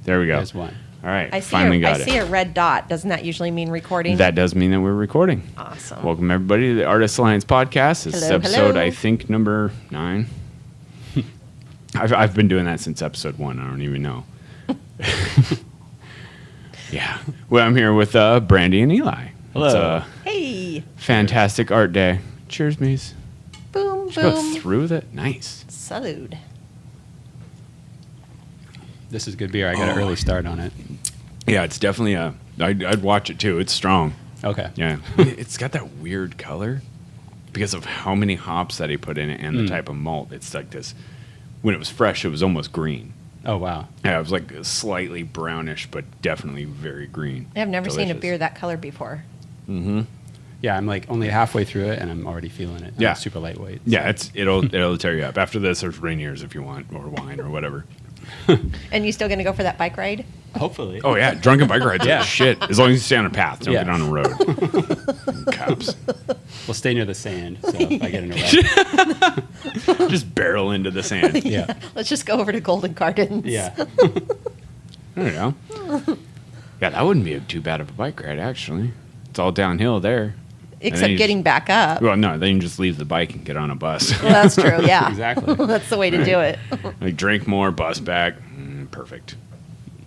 There we go. There's one. All right. I Finally got it. I see a red dot. Doesn't that usually mean recording? That does mean that we're recording. Awesome. Welcome, everybody, to the Artist Alliance podcast. This is episode, hello. I think, number 9. I've been doing that since episode 1. I don't even know. Yeah. Well, I'm here with Brandy and Eli. Hello. It's a Hey. fantastic art day. Cheers, Mies. Boom, Just go boom. through that. Nice. Salud. This is good beer. I got an early start on it. Yeah, it's definitely I'd watch it, too. It's strong. Okay. Yeah. It's got that weird color because of how many hops that he put in it and the type of malt. It's like this. When it was fresh, it was almost green. Oh, wow. Yeah, it was like slightly brownish, but definitely very green. I've never seen a Delicious. beer that color before. Mm-hmm. Yeah, I'm like only halfway through it, and I'm already feeling it. Yeah. It's super lightweight. Yeah, it'll tear you up. After this, there's Rainiers if you want, or wine, or whatever. And you still going to go for that bike ride? Hopefully. Oh yeah, drunken bike rides. Yeah. Yeah, shit. As long as you stay on a path, don't Yeah. get on a road. Cops. We'll stay near the sand, so if I get in a wreck. Just barrel into the sand. Yeah. Let's just go over to Golden Gardens. Yeah. There you go. Yeah, that wouldn't be too bad of a bike ride, actually. It's all downhill there. Except you getting back up. Well, no, then you just leave the bike and get on a bus. Well, that's true, yeah. Exactly. That's the way to do it. Like drink more, bus back. Perfect.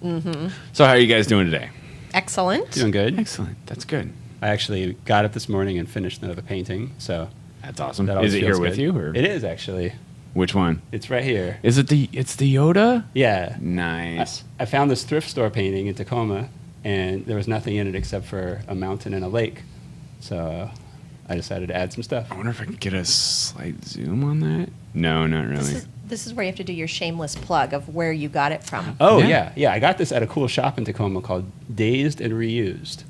So how are you guys doing today? Excellent. Doing good. Excellent. That's good. I actually got up this morning and finished another painting, so That's awesome. that always Is it feels here with good. you, or It is, actually. which one? It's right here. Is it it's the Yoda? Yeah. Nice. I found this thrift store painting in Tacoma, and there was nothing in it except for a mountain and a lake. So I decided to add some stuff. I wonder if I could get a slight zoom on that. No, not really. This is where you have to do your shameless plug of where you got it from. Oh, Yeah. yeah. I got this at a cool shop in Tacoma called Dazed and Reused.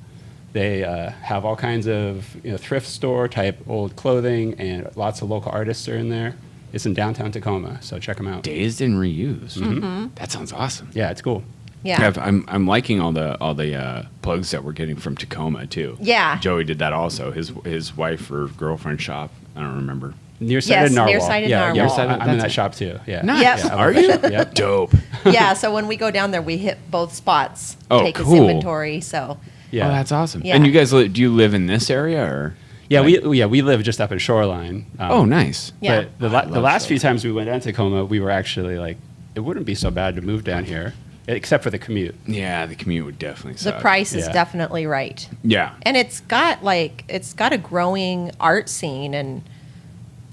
They have all kinds of thrift store type old clothing, and lots of local artists are in there. It's in downtown Tacoma, so check them out. Dazed and reused. That sounds awesome. Yeah, it's cool. Yeah. I'm liking all the plugs that we're getting from Tacoma too. Yeah. Joey did that also. His wife or girlfriend shop. I don't remember. Nearsighted Yes, Narwhal. Nearsighted yeah, Narwhal. Nearsighted, I'm in That's that it. shop too. Yeah. Nice. Yep. Yeah, I'm Are in that you? shop, Yep. Dope. Yeah, so when we go down there, we hit both spots. Oh, take cool. his inventory, so. Yeah. Oh, that's awesome. Yeah. And you guys, do you live in this area or? Yeah, we live just up in Shoreline. Oh, nice. Yeah. But the love last few Shoreline. times we went down to Tacoma, we were actually like, it wouldn't be so bad to move down here, except for the commute. Yeah, the commute would definitely The suck. price is Yeah. definitely right. Yeah. And it's got a growing art scene, and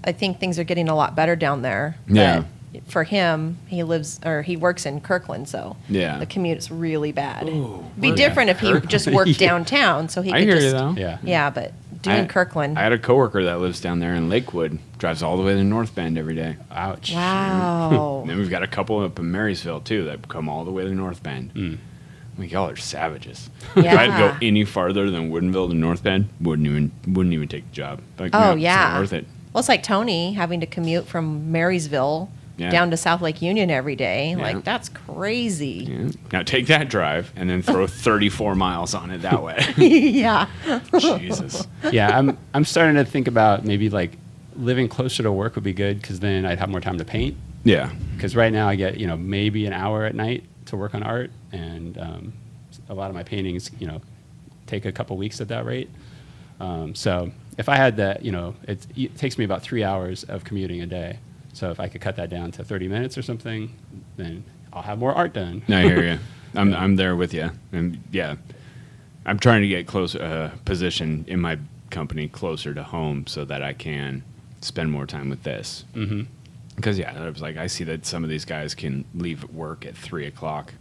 I think things are getting a lot better down there. Yeah. But for him, he works in Kirkland, so Yeah. the commute is really bad. Ooh, Be well, different if he Kirkland. just worked Yeah. downtown, so he I could hear just you though. Yeah. Yeah, but doing Kirkland. I had a coworker that lives down there in Lakewood. Drives all the way to North Bend every day. Ouch. Wow. And then we've got a couple up in Marysville too that come all the way to North Bend. Mm. I mean, y'all are savages. Yeah. If I had to go any farther than Woodinville to North Bend, wouldn't even take the job. Like, Oh, no, it's yeah. not worth it. Well, it's like Tony having to commute from Marysville Yeah. down to South Lake Union every day. Yeah. Like, that's crazy. Yeah. Now take that drive and then throw 34 miles on it that way. Yeah. Jesus. Yeah, I'm starting to think about maybe like living closer to work would be good, because then I'd have more time to paint. Yeah. Because right now I get maybe an hour at night to work on art, and a lot of my paintings take a couple weeks at that rate. So if I had that, it takes me about 3 hours of commuting a day. So if I could cut that down to 30 minutes or something, then I'll have more art done. I hear you. I'm there with you. And yeah, I'm trying to get closer position in my company closer to home so that I can spend more time with this. Mm-hmm. Because yeah, I was like, I see that some of these guys can leave work at 3 o'clock.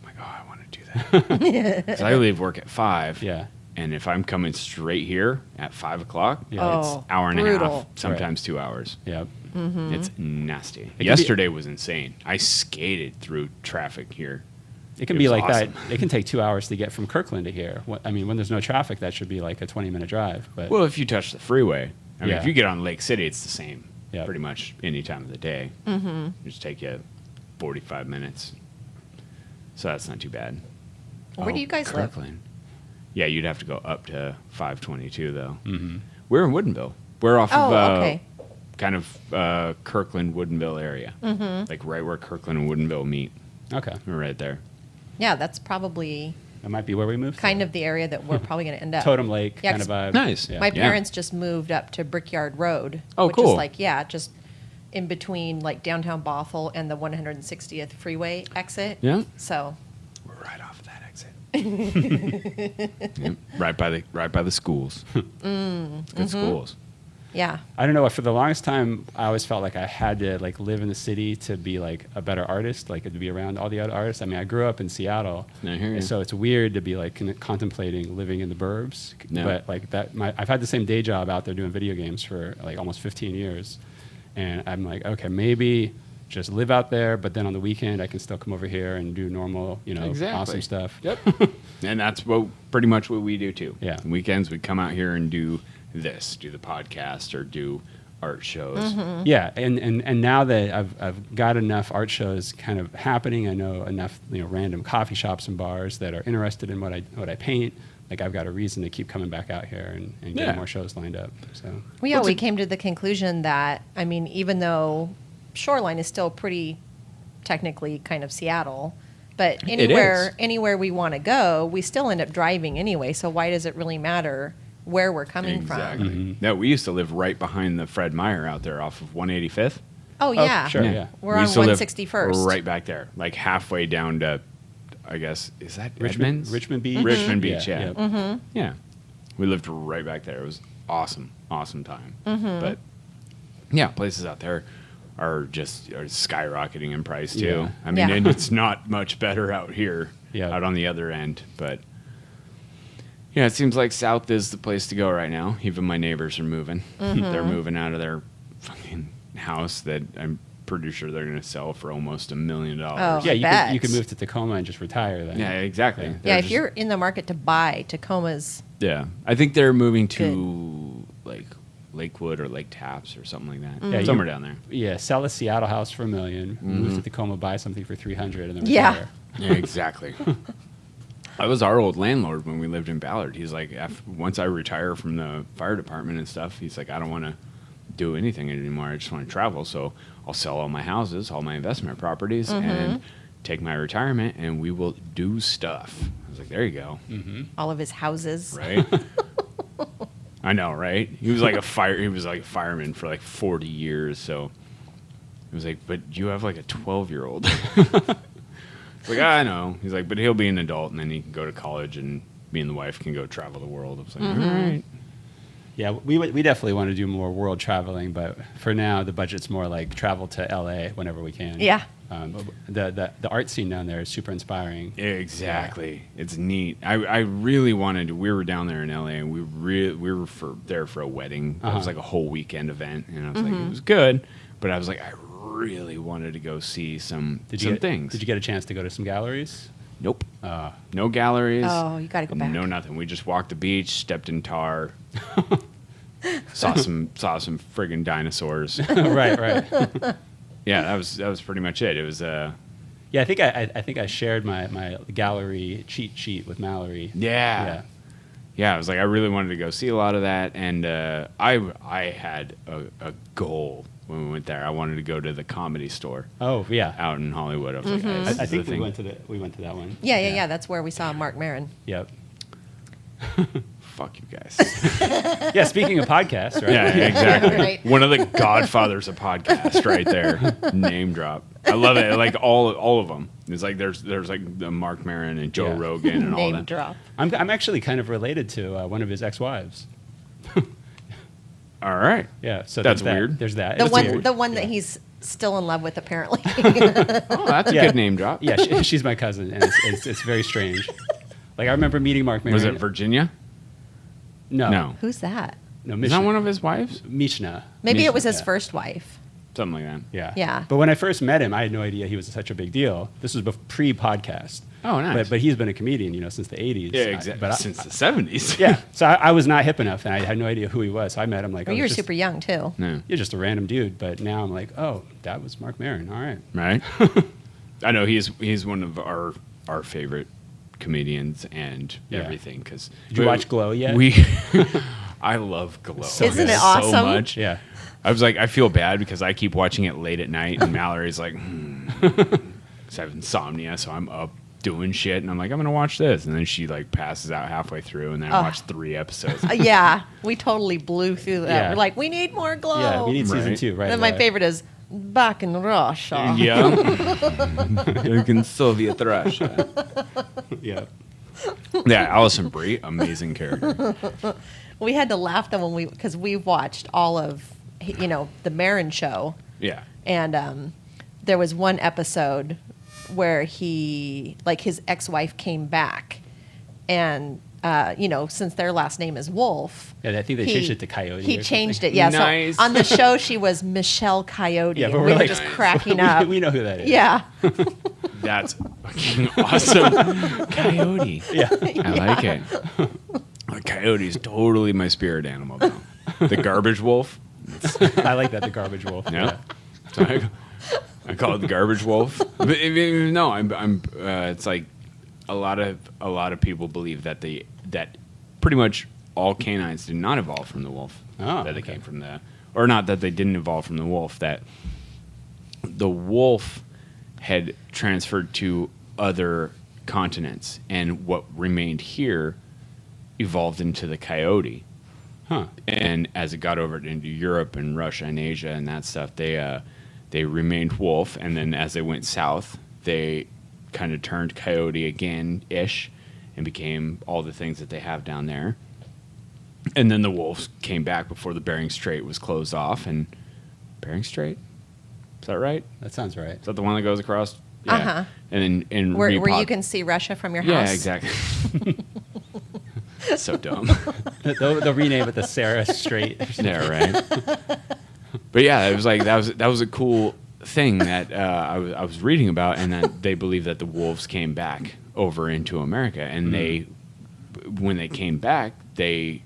I'm like, oh, I want to do that. So I leave work at 5. Yeah. And if I'm coming straight here at 5 o'clock, Yeah. it's Oh, hour and a brutal. half, sometimes 2 hours. Yeah. It's nasty. be- Yesterday was insane. I skated through traffic here. It can It be was like awesome. that. It can take 2 hours to get from Kirkland to here. I mean, when there's no traffic, that should be like a 20-minute drive. But Well, if you touch the freeway, I mean, Yeah. if you get on Lake City, it's the same. Yeah. Pretty much any time of the day. Mm-hmm. Just take you 45 minutes. So that's not too bad. Where do you guys live? Kirkland. Yeah, you'd have to go up to 522 though. Mm-hmm. We're in Woodinville. We're off Oh, of okay. kind of Kirkland Woodinville area, like right where Kirkland and Woodinville meet. Okay. We're right there. Yeah, that's probably That might be where we move. kind of the area that we're probably going to end up. Totem Lake Yeah, kind of 'cause vibe. Nice. Yeah. My parents just moved up to Brickyard Road. Oh, which cool. is like, just in between like downtown Bothell and the 160th freeway exit. Yeah. So, We're right off of that exit. Yep. Right by the schools. It's good schools. yeah. I don't know. For the longest time, I always felt like I had to like live in the city to be like a better artist, like to be around all the other artists. I mean, I grew up in Seattle, I hear you. and so it's weird to be like contemplating living in the burbs. Yeah. But like that, I've had the same day job out there doing video games for like almost 15 years, and I'm like, okay, maybe just live out there, but then on the weekend I can still come over here and do normal, awesome stuff. Yep. And that's pretty much what we do too. Yeah. Weekends we come out here and do the podcast or do art shows. Yeah, and now that I've got enough art shows kind of happening, I know enough random coffee shops and bars that are interested in what I paint. Like I've got a reason to keep coming back out here and getting Yeah. more shows lined up. So Well, yeah, we came to the conclusion that, I mean, even though Shoreline is still pretty technically kind of Seattle, but is. anywhere we want to go, we still end up driving anyway. So why does it really matter where we're coming Exactly. from? No, we used to live right behind the Fred Meyer out there off of 185th. Oh, yeah. sure. Yeah. We're We on used to live 161st. right back there, like halfway down to, I guess, is that Richmond Edmonds? Beach, Richmond Beach, yeah. Yep. Mm-hmm. Yeah. We lived right back there. It was awesome time. But yeah, places out there are skyrocketing in price too. Yeah. I mean, Yeah. and it's not much better out here, Yeah. out on the other end. But yeah, it seems like South is the place to go right now. Even my neighbors are moving. They're moving out of their fucking house that I'm pretty sure they're going to sell for almost $1 million. Oh. Yeah, bet. you could move to Tacoma and just retire then. Yeah, exactly. Yeah. They're Yeah, if just- you're in the market to buy, Tacoma's. Yeah, I think they're moving to like Lakewood or Lake Taps or something like that. Yeah, Somewhere down there. Yeah, sell a Seattle house for $1 million, move to Tacoma, buy something for $300, and then Yeah. retire. Yeah, exactly. I was our old landlord when we lived in Ballard. He's like, once I retire from the fire department and stuff, he's like, I don't want to do anything anymore. I just want to travel. So I'll sell all my houses, all my investment properties, and take my retirement, and we will do stuff. I was like, there you go. All of his houses. Right? I know, right? He was like a fireman for like 40 years. So he was like, but you have like a 12-year-old. Like, I know. He's like, but he'll be an adult, and then he can go to college, and me and the wife can go travel the world. I was like, all right. Yeah, we definitely want to do more world traveling, but for now the budget's more like travel to LA whenever we can. Yeah. The art scene down there is super inspiring. Exactly. It's neat. I really wanted to. We were down there in LA, and we were there for a wedding. It was like a whole weekend event, and I was like, it was good, but I was like, I really wanted to go see some things. Did you get a chance to go to some galleries? Nope. No galleries. Oh, you got to go back. No nothing. We just walked the beach, stepped in tar, saw some friggin' dinosaurs. Right. Yeah, that was pretty much it. It was Yeah, I think I shared my gallery cheat sheet with Mallory. yeah. I was like, I really wanted to go see a lot of that, and I had a goal when we went there. I wanted to go to the Comedy Store Oh yeah. out in Hollywood. I was like, this is I the think thing. we went to that one. Yeah. That's where we saw Mark Maron. Yep. Fuck you guys. Yeah. Speaking of podcasts, right? Yeah, exactly. Right. One of the godfathers of podcast right there. Name drop. I love it. Like all of them. It's like there's like the Mark Maron and Joe Yeah. Rogan and all Name that. drop. I'm actually kind of related to one of his ex-wives. All right. Yeah. So That's there's that. weird. There's that. The It's one, weird. the one that he's still in love with, apparently. Oh, that's a Yeah. good name drop. Yeah, she's my cousin, and it's very strange. Like I remember meeting Mark Maron. Was it Virginia? No. Who's that? No. Is Mishna. that one of his wives? Mishna. Maybe it was his Yeah. first wife. Something like that. Yeah. Yeah. But when I first met him, I had no idea he was such a big deal. This was pre-podcast. Oh, nice. But he's been a comedian, since the 80s. Yeah, exactly. But Since the 70s. yeah. So I was not hip enough, and I had no idea who he was. So I met him like, Well, oh, you were just- super young, too. No. You're just a random dude. But now I'm like, oh, that was Mark Maron. All right. Right? I know he's one of our favorite comedians and Yeah. everything. Cause Did you watch Glow yet? I love Glow. So Isn't it so awesome? much. Yeah. I was like, I feel bad because I keep watching it late at night, and Mallory's like, 'cause I have insomnia, so I'm up doing shit, and I'm like, I'm gonna watch this, and then she like passes out halfway through, and then I watch 3 episodes. Yeah, we totally blew through that. Yeah. We're like, we need more Glow. Yeah, we need season Right. 2, right? And then my away. favorite is back in Russia. Yeah, back in Soviet Russia. Yeah. Yeah, Alison Brie, amazing character. We had to laugh though because we watched all of the Marin show, Yeah, and there was one episode where his ex-wife came back, and since their last name is Wolff. Yeah, I think they changed it to Coyote. He or changed something. it, yeah. Nice. So on the show, she was Michelle Coyote. Yeah, and but we we're were like just cracking up. We know who that is. Yeah. that's fucking awesome. Coyote. Yeah. I like it. A coyote is totally my spirit animal, though. The garbage wolf. I like that, the garbage wolf. Yeah. So I call it the garbage wolf. But no, I'm. It's like a lot of people believe that that pretty much all canines did not evolve from the wolf. Oh, that they okay. came from or not that they didn't evolve from the wolf. That the wolf had transferred to other continents, and what remained here evolved into the coyote. Huh. And as it got over into Europe and Russia and Asia and that stuff, they remained wolf. And then as they went south, they kind of turned coyote again-ish and became all the things that they have down there. And then the wolves came back before the Bering Strait was closed off. And Bering Strait? Is that right? That sounds right. Is that the one that goes across? Yeah. Uh-huh. And then Where you can see Russia from your house. Yeah, exactly. So dumb. They'll rename it the Sarah Strait. Yeah, right. But yeah, it was like that was a cool thing that I was reading about, and that they believe that the wolves came back over into America, and when they came back, they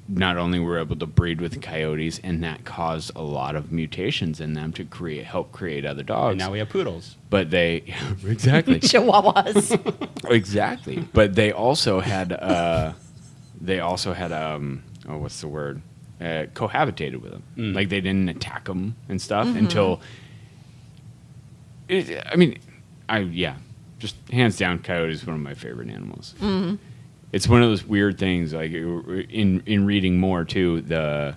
not only were able to breed with the coyotes, and that caused a lot of mutations in them to help create other dogs. And now we have poodles. But exactly. Chihuahuas. Exactly. But they also had what's the word? Cohabitated with them. Like they didn't attack them and stuff until. Just hands down, coyote is one of my favorite animals. Mm-hmm. It's one of those weird things. Like in reading more too, the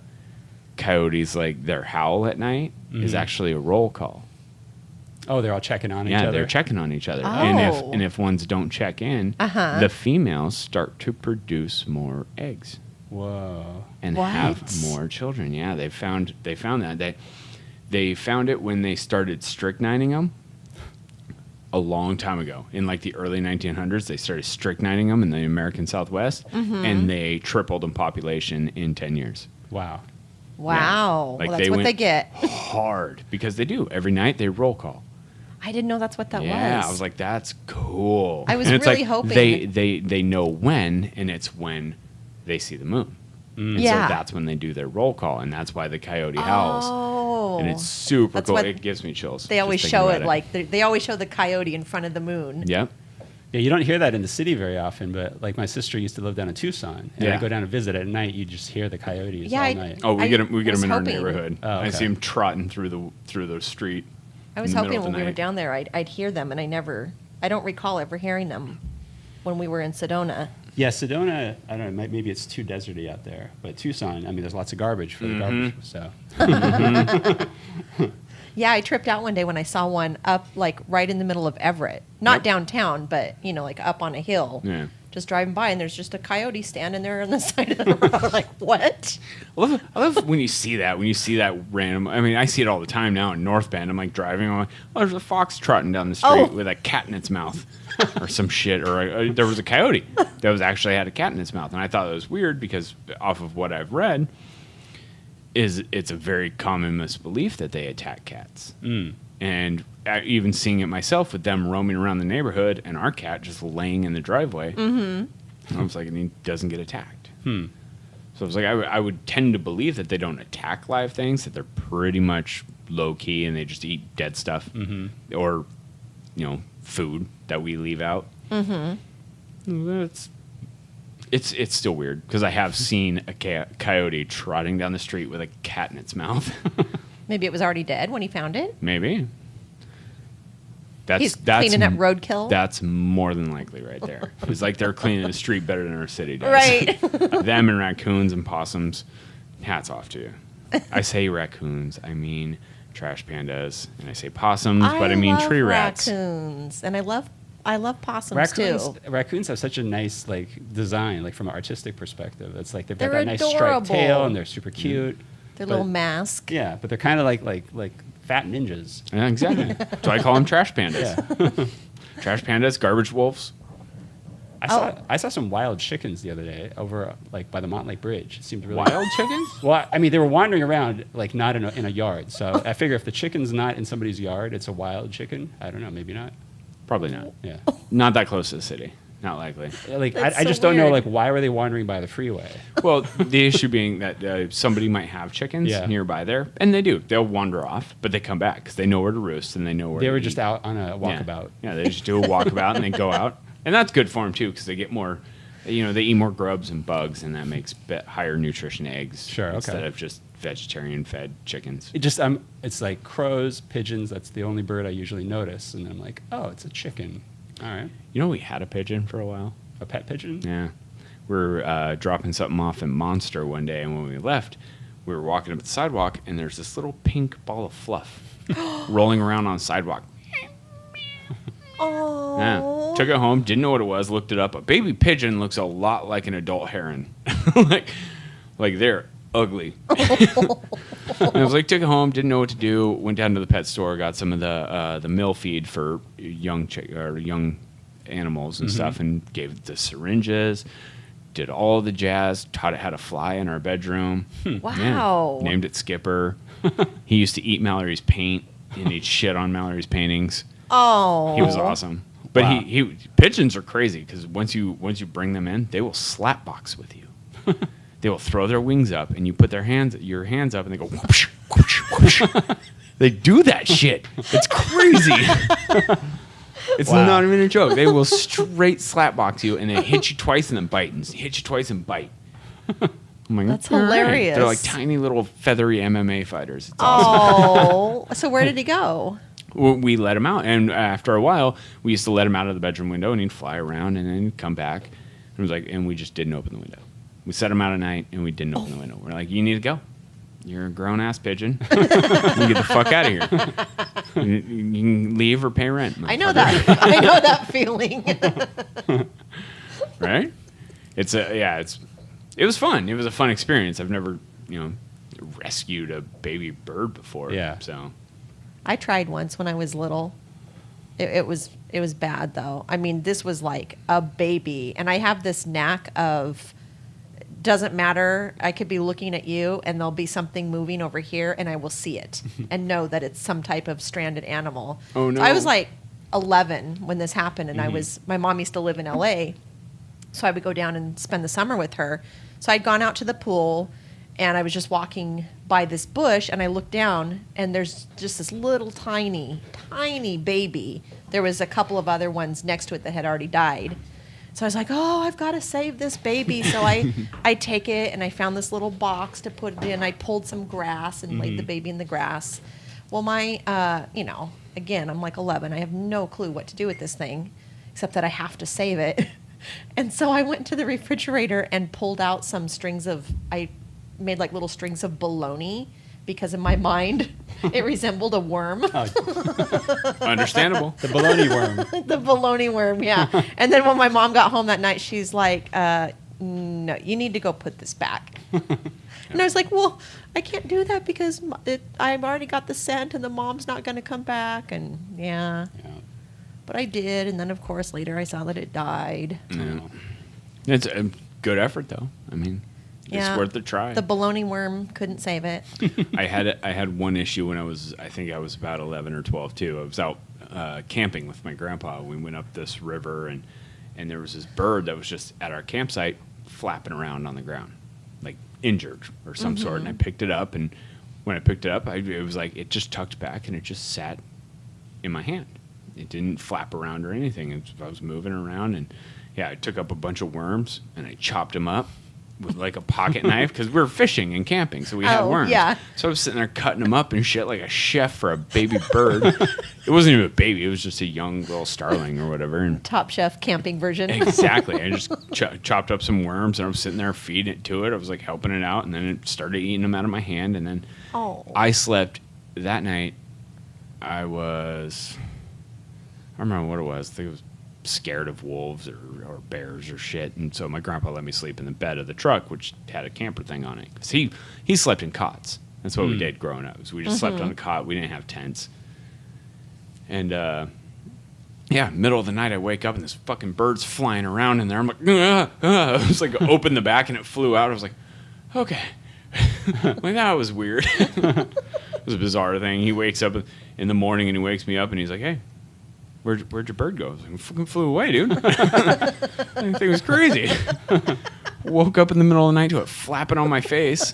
coyotes, like their howl at night is actually a roll call. Oh, they're all checking on each other. Yeah, they're checking on each other. Oh. And if ones don't check in, the females start to produce more eggs Whoa. and What? have more children. Yeah, they found that. They found it when they started strychnining them a long time ago. In like the early 1900s, they started strychnining them in the American Southwest, and they tripled in population in 10 years. Wow. Wow. Like Well, that's what went they get. hard because they do. Every night they roll call. I didn't know that's what that was. Yeah, I was like, that's cool. I was and it's really like hoping- they know when, and it's when they see the moon. And Yeah. so that's when they do their roll call, and that's why the coyote howls. Oh. And it's super That's cool. what It gives me chills. They just always thinking show about it like they always show the coyote in front of the moon. Yep. Yeah, you don't hear that in the city very often, but like my sister used to live down in Tucson, and Yeah. I go down to visit at night. You just hear the coyotes Yeah, all I- night. Oh, we I get them. We get was them in our hoping- neighborhood. Oh, I okay. see them trotting through the street. I was in the hoping middle when of the we were night. down there I'd hear them, and I don't recall ever hearing them when we were in Sedona. Yeah, Sedona, I don't know, maybe it's too deserty out there, but Tucson, I mean, there's lots of garbage for the garbage, so. Yeah, I tripped out one day when I saw one up like right in the middle of Everett. Not Yep. downtown, but like up on a hill. Yeah. Just driving by, and there's just a coyote standing there on the side of the road. Like, what? I love when you see that. When you see that random. I mean, I see it all the time now in North Bend. I'm like driving. I'm like, oh, there's a fox trotting down the street Oh. with a cat in its mouth, or some shit. Or there was a coyote that was actually had a cat in its mouth, and I thought it was weird because off of what I've read, it's a very common misbelief that they attack cats. And even seeing it myself with them roaming around the neighborhood and our cat just laying in the driveway. I was like, and he doesn't get attacked. So I was like, I would tend to believe that they don't attack live things, that they're pretty much low key and they just eat dead stuff or, food that we leave out. It's still weird because I have seen a coyote trotting down the street with a cat in its mouth. Maybe it was already dead when he found it. Maybe. He's cleaning up roadkill. That's more than likely right there. It's like they're cleaning the street better than our city does. Right. Them and raccoons and possums. Hats off to you. I say raccoons, I mean trash pandas, and I say possums, but I mean love tree rats. raccoons, and I love possums too. Raccoons have such a nice like design, like from an artistic perspective. It's like they've got They're that nice striped tail, adorable. and they're super cute. Their But- little mask. Yeah, but they're kind of like fat ninjas. Yeah, exactly. So I call them trash pandas. Yeah. Trash pandas, garbage wolves. I saw some wild chickens the other day over like by the Montlake Bridge. It seemed really Wild chickens? Well, I mean, they were wandering around like not in a yard. So I figure if the chicken's not in somebody's yard, it's a wild chicken. I don't know, maybe not. Probably not. Yeah. Not that close to the city. Not likely. Like That's I so just don't know weird. like why were they wandering by the freeway? Well, the issue being that somebody might have chickens Yeah. nearby there, and they do. They'll wander off, but they come back because they know where to roost and they know where They to were eat. just out on a Yeah. walkabout. Yeah, they just do a walkabout and they go out, and that's good for them too because they get more. They eat more grubs and bugs, and that makes higher nutrition eggs. Sure, okay. Instead of just vegetarian-fed chickens. It's like crows, pigeons. That's the only bird I usually notice, and I'm like, oh, it's a chicken. All right, We had a pigeon for a while. a pet pigeon. Yeah. We were dropping something off in Monster one day, and when we left, we were walking up the sidewalk, and there's this little pink ball of fluff rolling around on the sidewalk. Oh. Yeah. Took it home, didn't know what it was, looked it up. A baby pigeon looks a lot like an adult heron. like they're ugly. And I was like, took it home, didn't know what to do, went down to the pet store, got some of the mill feed for young animals and stuff, and gave it the syringes, did all the jazz, taught it how to fly in our bedroom. Wow. Yeah. Named it Skipper. He used to eat Mallory's paint, and he'd shit on Mallory's paintings. Oh. He was awesome. But Wow. he pigeons are crazy because once you bring them in, they will slap box with you. They will throw their wings up, and you put your hands up, and they go whoosh, whoosh, whoosh. They do that shit. It's crazy. It's Wow. not even a joke. They will straight slap box you, and they hit you twice and then bite, and hit you twice and bite. I'm like, That's "All right." hilarious. They're like tiny little feathery MMA fighters. It's awesome. Oh. So where did he go? We let him out, and after a while, we used to let him out of the bedroom window, and he'd fly around, and then he'd come back, and it was like, and we just didn't open the window. We set him out at night, and we didn't open the window. We're like, you need to go. You're a grown ass pigeon. You get the fuck out of here. You can leave or pay rent. I know motherfucker. that. I know that feeling. Right? It was fun. It was a fun experience. I've never rescued a baby bird before. Yeah. So. I tried once when I was little. It was bad though. I mean, this was like a baby, and I have this knack of doesn't matter. I could be looking at you, and there'll be something moving over here, and I will see it and know that it's some type of stranded animal. Oh, no. I was like 11 when this happened, and my mom used to live in LA, so I would go down and spend the summer with her. So I'd gone out to the pool, and I was just walking by this bush, and I looked down, and there's just this little tiny baby. There was a couple of other ones next to it that had already died. So I was like, oh, I've got to save this baby. So I take it, and I found this little box to put it in. I pulled some grass and laid the baby in the grass. Well, again, I'm like 11. I have no clue what to do with this thing, except that I have to save it. And so I went to the refrigerator and pulled out some I made like little strings of bologna because in my mind it resembled a worm. Understandable. The bologna worm. The bologna worm, yeah. And then when my mom got home that night, she's like, no, you need to go put this back. And I was like, well, I can't do that because I've already got the scent and the mom's not going to come back. And yeah. But I did. And then, of course, later I saw that it died. Yeah. It's a good effort, though. I mean, it's worth a try. The bologna worm couldn't save it. I had one issue when I think I was about 11 or 12 too. I was out camping with my grandpa. We went up this river, and there was this bird that was just at our campsite flapping around on the ground, like injured or some sort. And I picked it up, and when I picked it up, it was like it just tucked back and it just sat in my hand. It didn't flap around or anything. I was moving around, and I took up a bunch of worms and I chopped them up. with like a pocket knife because we were fishing and camping, so we had worms. Yeah. So I was sitting there cutting them up and shit like a chef for a baby bird. It wasn't even a baby; it was just a young little starling or whatever. And Top Chef camping version. exactly, I just chopped up some worms and I was sitting there feeding it to it. I was like helping it out, and then it started eating them out of my hand. And then I slept that night. I don't remember what it was. I think it was scared of wolves or bears or shit, and so my grandpa let me sleep in the bed of the truck, which had a camper thing on it, because he slept in cots. That's what we did growing up. So we just slept on a cot. We didn't have tents. And middle of the night I wake up and this fucking bird's flying around in there. I'm like, I was like, open the back and it flew out. I was like, okay. Like, that was weird. It was a bizarre thing. He wakes up in the morning and he wakes me up and he's like, hey, where'd your bird go? I was like, it fucking flew away, dude. I think it was crazy. Woke up in the middle of the night to it flapping on my face.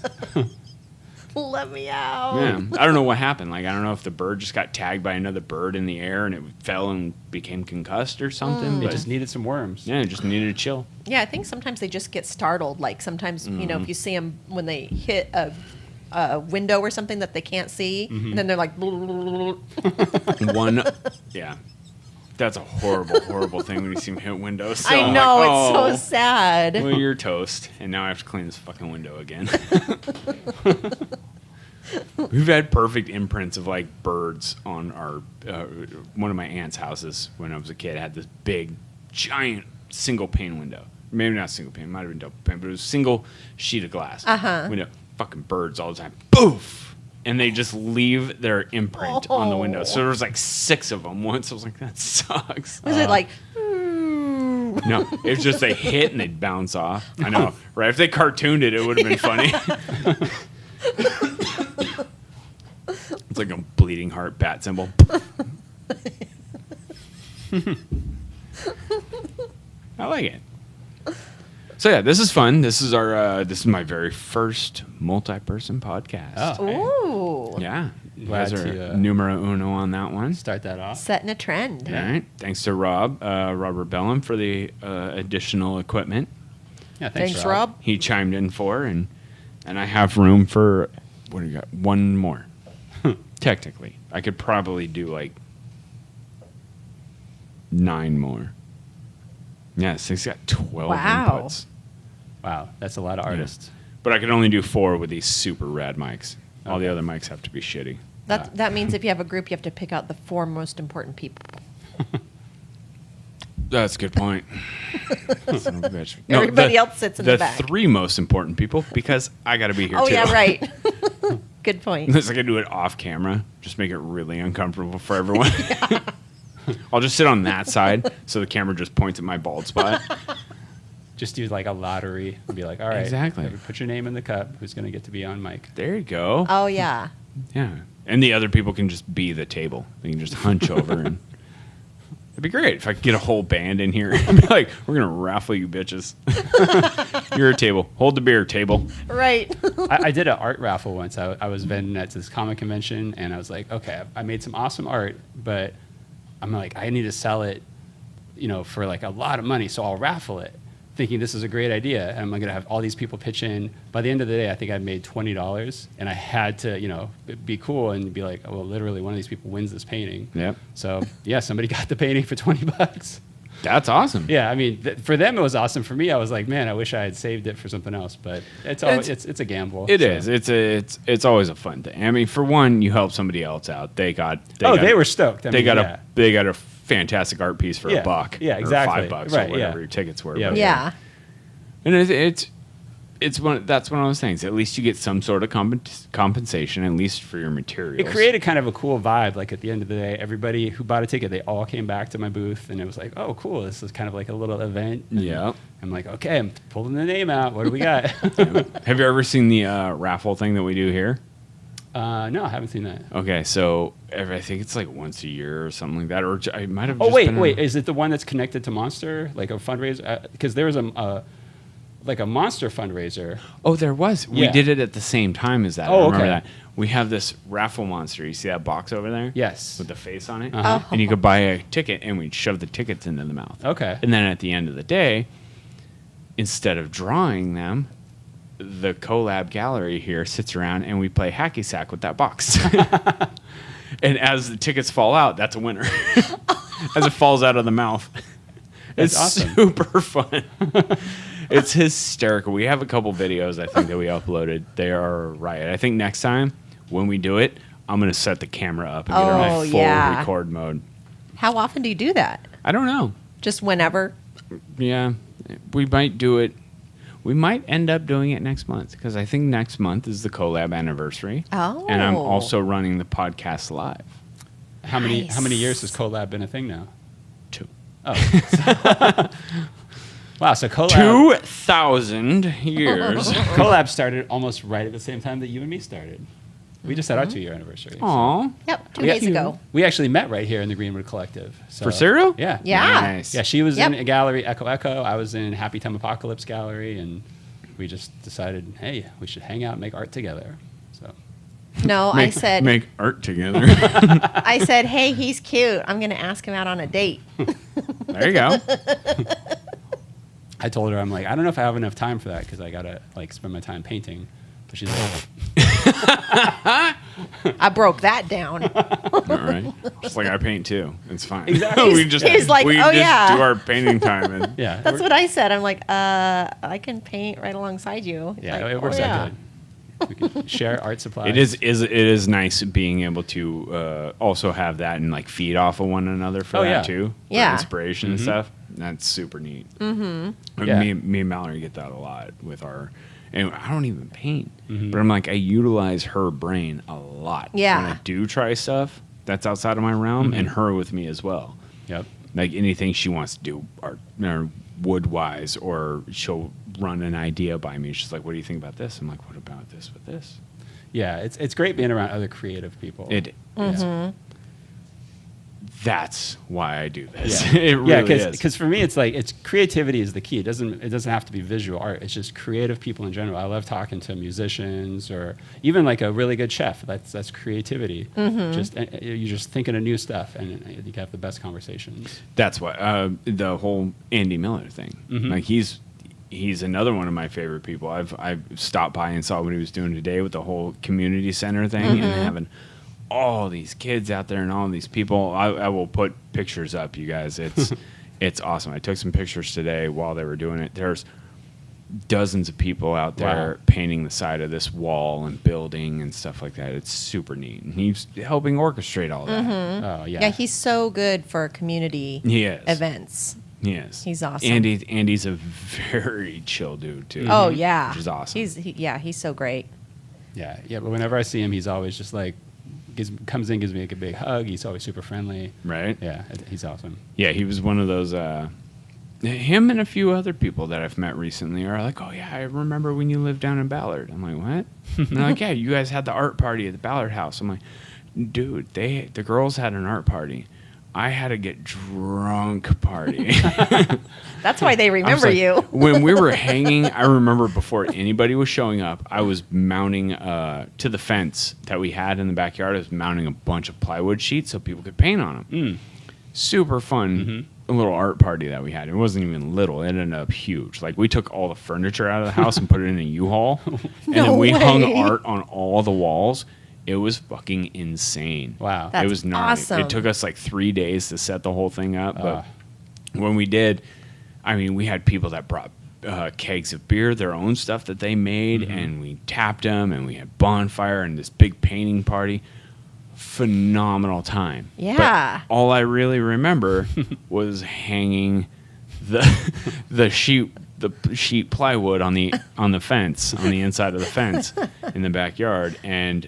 Let me out. Yeah, I don't know what happened. Like, I don't know if the bird just got tagged by another bird in the air and it fell and became concussed or something. They But just needed some worms. yeah, it just needed to chill. Yeah, I think sometimes they just get startled. Like sometimes, if you see them when they hit a window or something that they can't see, and then they're like, Yeah. That's a horrible, horrible thing when you see them hit windows. So I I'm know, like, it's so sad. Well, you're toast. And now I have to clean this fucking window again. We've had perfect imprints of like birds on our one of my aunt's houses when I was a kid. Had this big, giant single pane window. Maybe not single pane, it might have been double pane, but it was a single sheet of glass window. Fucking birds all the time. Boof! And they just leave their imprint on the window. So there was like 6 of them once. I was like, that sucks. Was it like, No, it was just they hit and they'd bounce off. I know, right? If they cartooned it, it would have been funny. It's like a bleeding heart bat symbol. I like it. So yeah, this is fun. This is my very first multi-person podcast. Oh. ooh, Yeah, you Glad guys are to, numero uno on that one. Start that off. setting a trend. All right. Thanks to Robert Bellum for the additional equipment Yeah, Thanks, Rob. he chimed in for, and I have room for, what do you got? 1 more. Technically, I could probably do like 9 more. Yes, he's got 12 Wow. inputs. Wow, that's a lot of artists. But I could only do 4 with these super rad mics. All the other mics have to be shitty. That means if you have a group, you have to pick out the 4 most important people. That's a good point. Son of a bitch. Everybody else sits in the back. 3 most important people, because I got to be here Oh too. yeah, right. Good point. Unless I can do it off camera, just make it really uncomfortable for everyone. I'll just sit on that side so the camera just points at my bald spot. Just do like a lottery and be like, all right, Exactly. put your name in the cup. Who's going to get to be on mic? There you go. Oh yeah. Yeah. And the other people can just be the table. They can just hunch over and it'd be great if I could get a whole band in here and be like, we're going to raffle you bitches. You're a table. Hold the beer, table. Right. I did an art raffle once. I was vending at this comic convention, and I was like, okay, I made some awesome art, but I'm like, I need to sell it, for like a lot of money, so I'll raffle it, thinking this is a great idea, and I'm going to have all these people pitch in. By the end of the day, I think I made $20, and I had to, be cool and be like, well, literally one of these people wins this painting. Yep. So yeah, somebody got the painting for $20. That's awesome. Yeah, I mean, for them it was awesome. For me, I was like, man, I wish I had saved it for something else. But it's a gamble. It is. It's always a fun thing. I mean, for one, you help somebody else out. They were stoked. They got a fantastic art piece for $1. Yeah, exactly. Or $5 Right, or whatever yeah. your tickets were. Yeah. But Yeah. And that's one of those things. At least you get some sort of compensation, at least for your materials. It created kind of a cool vibe. Like at the end of the day, everybody who bought a ticket, they all came back to my booth, and it was like, oh, cool. This is kind of like a little event. And Yeah. I'm like, okay, I'm pulling the name out. What do we got? Have you ever seen the raffle thing that we do here? No, I haven't seen that. Okay, so I think it's like once a year or something like that, or I might have. Oh, just been wait. Is it the one that's connected to Monster, like a fundraiser? Because there was a Monster fundraiser. Oh, there was. We Yeah. did it at the same time as that. Oh, I remember okay. that. We have this raffle monster. You see that box over there? Yes. With the face on it? Uh-huh. And you could buy a ticket, and we'd shove the tickets into the mouth. Okay. And then at the end of the day, instead of drawing them, the collab gallery here sits around and we play hacky sack with that box. And as the tickets fall out, that's a winner. As it falls out of the mouth. That's It's awesome. super fun. It's hysterical. We have a couple videos, I think, that we uploaded. They are right. I think next time when we do it, I'm going to set the camera up and get her Oh, on full yeah. record mode. How often do you do that? I don't know. Just whenever? Yeah, we might do it. We might end up doing it next month because I think next month is the collab anniversary. Oh. And I'm also running the podcast live. How many Nice. years has collab been a thing now? 2. Oh. Wow, so collab 2,000 years. collab started almost right at the same time that you and me started. We just had our 2-year anniversary. so- Aw. Yep, 2 We days actually- ago. We actually met right here in the Greenwood Collective. So, For cereal? Yeah. Yeah. Nice. Yeah, she was Yep. in a gallery, Echo Echo. I was in Happy Time Apocalypse Gallery, and we just decided, hey, we should hang out and make art together. So No, I said, Make art together. I said, hey, he's cute. I'm going to ask him out on a date. There you go. I told her, I'm like, I don't know if I have enough time for that because I got to like spend my time painting. But she's like, I broke that down. All right. Just like I paint too. It's fine. Exactly. we just, He's like, we "Oh, just yeah." do our painting time. And yeah. That's what I said. I'm like, I can paint right alongside you. He's Yeah, like, it works "Oh, out yeah." good. We can share art supplies. it is nice being able to also have that and like feed off of one another for Oh, that yeah. too. For Yeah. inspiration and stuff. That's super neat. Mm-hmm. Yeah. Me and Mallory get that a lot with our. And I don't even paint, but I'm like I utilize her brain a lot. Yeah. When I do try stuff that's outside of my realm, and her with me as well. Yep. Like anything she wants to do art or wood wise, or she'll run an idea by me. She's like, "What do you think about this?" I'm like, "What about this with this?" Yeah, it's great being around other creative people. It. Yeah. That's why I do this. Yeah, It really is. because for me, it's like it's creativity is the key. It doesn't have to be visual art. It's just creative people in general. I love talking to musicians or even like a really good chef. That's creativity. Just you're just thinking of new stuff, and you have the best conversations. That's why the whole Andy Miller thing. Like he's another one of my favorite people. I've stopped by and saw what he was doing today with the whole community center thing and having all these kids out there and all these people. I will put pictures up, you guys. It's awesome. I took some pictures today while they were doing it. There's dozens of people out there Wow. painting the side of this wall and building and stuff like that. It's super neat. And he's helping orchestrate all that. Oh yeah. Yeah, he's so good for community He is. events. Yes. He's awesome. Andy's a very chill dude too. Oh, yeah. Which is awesome. He's so great. Yeah. But whenever I see him, he's always just like comes in, gives me like a big hug. He's always super friendly. Right? Yeah, he's awesome. Yeah, he was one of those him and a few other people that I've met recently are like, "Oh yeah, I remember when you lived down in Ballard." I'm like, "What?" And they're like, "Yeah, you guys had the art party at the Ballard house." I'm like, "Dude, the girls had an art party. I had a get drunk party." That's why they I was remember like- you. When we were hanging, I remember before anybody was showing up, I was mounting to the fence that we had in the backyard. I was mounting a bunch of plywood sheets so people could paint on them. Super fun little art party that we had. It wasn't even little. It ended up huge. Like we took all the furniture out of the house and put it in a U-Haul. And No then we hung way. art on all the walls. It was fucking insane. Wow. That's it was gnarly. awesome. It took us like 3 days to set the whole thing up. But when we did, I mean, we had people that brought kegs of beer, their own stuff that they made, and we tapped them, and we had bonfire and this big painting party. Phenomenal time. Yeah. But all I really remember was hanging the sheet plywood on the fence, on the inside of the fence in the backyard, and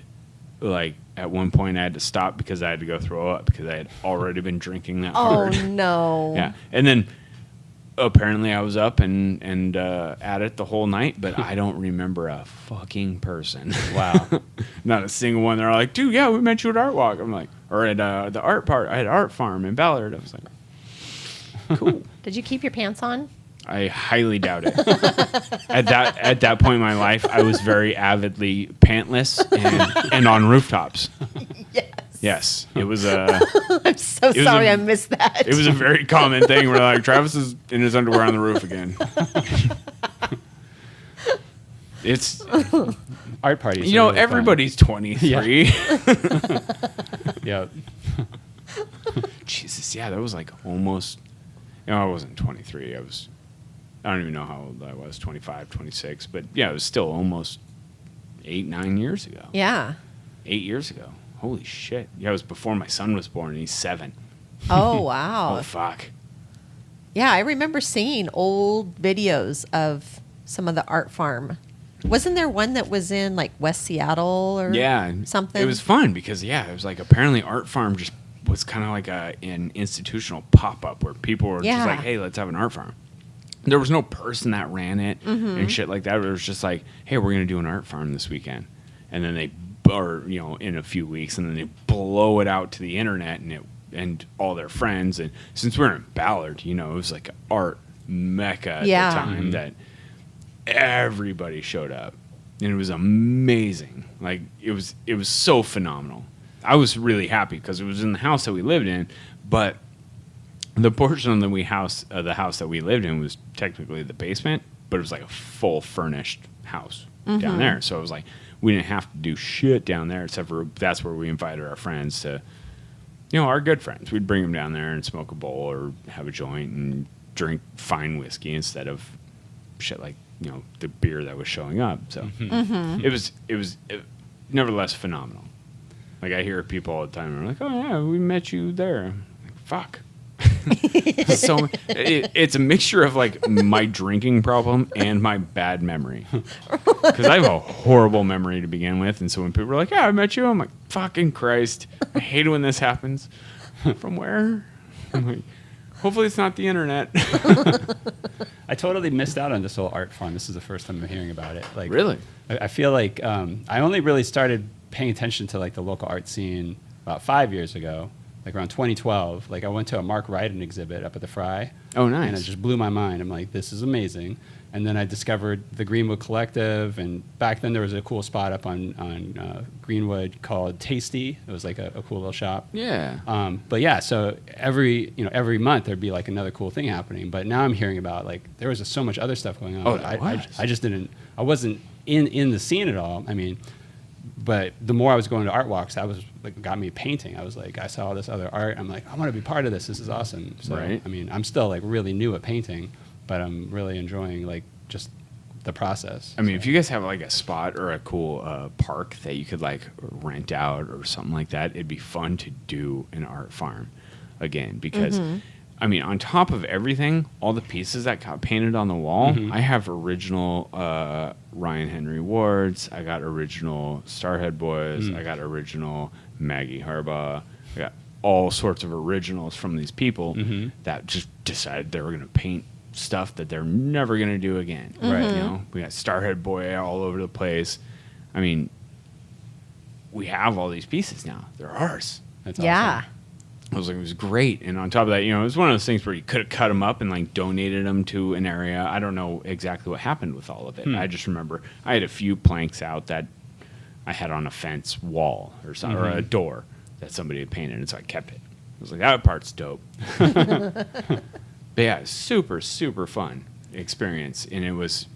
like at one point I had to stop because I had to go throw up because I had already been drinking that Oh hard. no. Yeah, and then apparently I was up and at it the whole night, but I don't remember a fucking person. Wow. Not a single one. They're like, "Dude, yeah, we met you at Art Walk." I'm like, or at the art part. I had Art Farm in Ballard. I was like, cool. Did you keep your pants on? I highly doubt it. At that point in my life, I was very avidly pantless and on rooftops. Yes. Yes, it was I'm so was sorry a- I missed that. it was a very common thing where like Travis is in his underwear on the roof again. It's Art parties. you know are really fun. everybody's 23. Yeah. Jesus, yeah, that was like almost. I wasn't 23. I don't even know how old I was. 25, 26. But yeah, it was still almost 8-9 years ago. Yeah. 8 years ago. Holy shit! Yeah, it was before my son was born. And he's 7. Oh, wow. Oh fuck. Yeah, I remember seeing old videos of some of the art farm. Wasn't there one that was in like West Seattle or something? It was fun because it was like apparently Art Farm just was kind of like an institutional pop-up where people were just like, hey, let's have an art farm. There was no person that ran it and shit like that. It was just like, hey, we're going to do an art farm this weekend. And then in a few weeks, and then they blow it out to the internet and all their friends. And since we're in Ballard, it was like an art mecca at the time that everybody showed up. And it was amazing. Like, it was so phenomenal. I was really happy because it was in the house that we lived in, but the portion of the house that we lived in was technically the basement, but it was like a full furnished house down there. So it was like we didn't have to do shit down there, except for that's where we invited our friends to, our good friends. We'd bring them down there and smoke a bowl or have a joint and drink fine whiskey instead of shit like the beer that was showing up. So it was nevertheless phenomenal. Like, I hear people all the time and they're like, oh yeah, we met you there. I'm like, fuck. So it's a mixture of like my drinking problem and my bad memory, because I have a horrible memory to begin with. And so when people are like, yeah, I met you, I'm like, fucking Christ, I hate it when this happens. From where? I'm like, hopefully it's not the internet. I totally missed out on this whole art farm. This is the first time I'm hearing about it. Like, really? I feel like I only really started paying attention to like the local art scene about 5 years ago, like around 2012. Like, I went to a Mark Ryden exhibit up at the Fry. Oh, nice. And it just blew my mind. I'm like, this is amazing. And then I discovered the Greenwood Collective, and back then there was a cool spot up on Greenwood called Tasty. It was like a cool little shop. Yeah. But yeah, so every month there'd be like another cool thing happening. But now I'm hearing about like there was just so much other stuff going on. Oh, I wasn't in the scene at all. I mean, but the more I was going to art walks, that was like got me painting. I was like, I saw all this other art. I'm like, I want to be part of this. This is awesome. So, right. I mean, I'm still like really new at painting, but I'm really enjoying like just the process. I mean, if you guys have like a spot or a cool park that you could like rent out or something like that, it'd be fun to do an art farm again, because I mean, on top of everything, all the pieces that got painted on the wall, I have original Ryan Henry Wards. I got original Starhead Boys. I got original Maggie Harbaugh. I got all sorts of originals from these people that just decided they were going to paint stuff that they're never going to do again. Right? We got Starhead Boy all over the place. I mean, we have all these pieces now. They're ours. That's awesome. I was like, it was great. And on top of that, it was one of those things where you could have cut them up and like donated them to an area. I don't know exactly what happened with all of it. I just remember I had a few planks out that I had on a fence wall or something, or a door that somebody had painted, and so I kept it. I was like, that part's dope. But yeah, super, super fun experience. And it was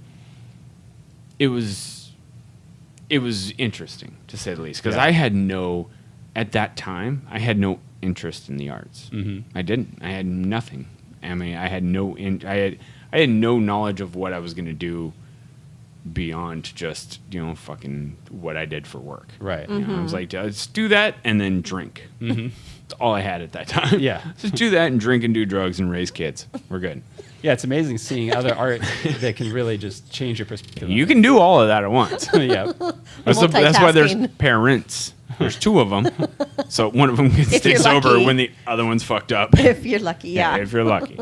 interesting, to say the least, because at that time, I had no interest in the arts. I didn't. I had nothing. I mean, I had no knowledge of what I was going to do beyond just fucking what I did for work. Right. I was like, let's do that and then drink. That's all I had at that time. Yeah. Just do that and drink and do drugs and raise kids. We're good. Yeah, it's amazing seeing other art that can really just change your perspective. You can do all of that at once. Yeah. That's why there's parents. There's 2 of them. So one of them can stay sober lucky. when the other one's fucked up. If you're lucky, yeah. If you're lucky.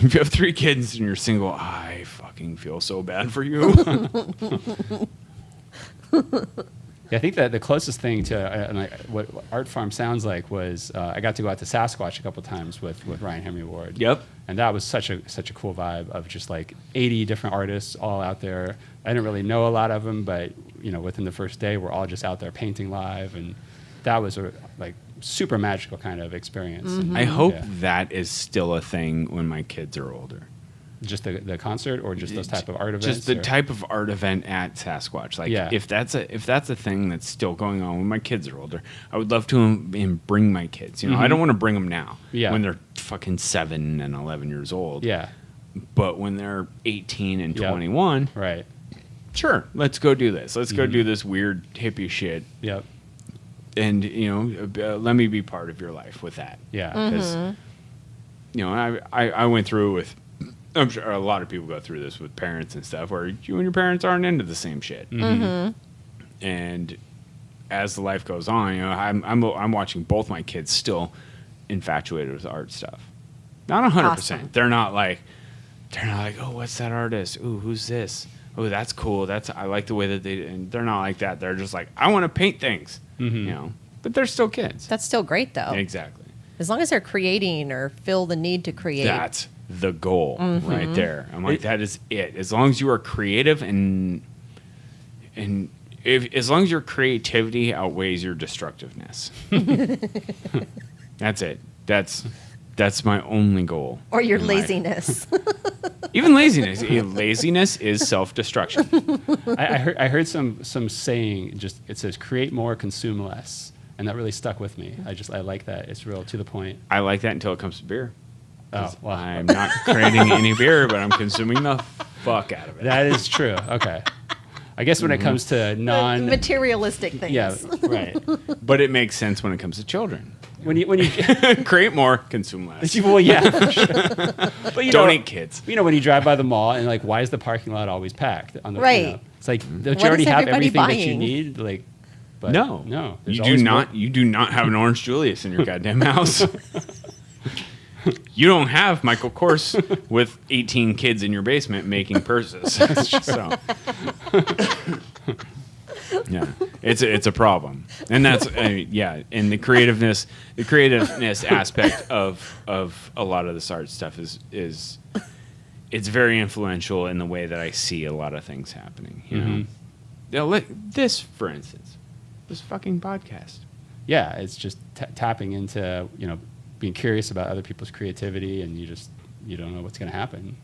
If you have 3 kids and you're single, I fucking feel so bad for you. Yeah, I think that the closest thing to what Art Farm sounds like was I got to go out to Sasquatch a couple times with Ryan Henry Ward. Yep. And that was such a cool vibe of just like 80 different artists all out there. I didn't really know a lot of them, but within the first day, we're all just out there painting live, and that was a like super magical kind of experience. And, I hope that is still a thing when my kids are older. Just the concert, or just those type of art events? Just the or? type of art event at Sasquatch. Like, Yeah. if that's a thing that's still going on when my kids are older, I would love to bring my kids. You know, I don't want to bring them now Yeah. when they're fucking 7 and 11 years old. Yeah. But when they're 18 and Yep. 21, Right. sure, let's go do this. Let's go do this weird hippie shit. Yep. And, let me be part of your life with that. Yeah. Because, I went through with, I'm sure a lot of people go through this with parents and stuff, where you and your parents aren't into the same shit. And as the life goes on, I'm watching both my kids still infatuated with art stuff. Not 100%. Awesome. They're not like, oh, what's that artist? Ooh, who's this? Oh, that's cool. I like the way that and they're not like that. They're just like, I want to paint things, but they're still kids. That's still great, though. Exactly. As long as they're creating or feel the need to create. That's the goal right there. I'm like, that is it. As long as you are creative and as long as your creativity outweighs your destructiveness. That's it. That's my only goal. Or your in life. laziness. Even laziness. Laziness is self-destruction. I heard some saying, just it says create more, consume less, and that really stuck with me. I like that. It's real to the point. I like that until it comes to beer. Oh, well, I'm not creating any beer, but I'm consuming the fuck out of it. that is true. Okay. I guess when it comes to Materialistic things. yeah, right. But it makes sense when it comes to children. When you Create more, consume less. well, yeah, for sure. But Don't eat kids. when you drive by the mall and like, why is the parking lot always packed? Right. It's like, don't What you already is have everybody everything that you buying? need? Like, but No, there's you do always not. more. You do not have an Orange Julius in your goddamn house. You don't have Michael Kors with 18 kids in your basement making purses. So, yeah, it's a problem, and that's and the creativeness aspect of a lot of this art stuff is it's very influential in the way that I see a lot of things happening. This, for instance, this fucking podcast. Yeah, it's just tapping into being curious about other people's creativity, and you don't know what's going to happen.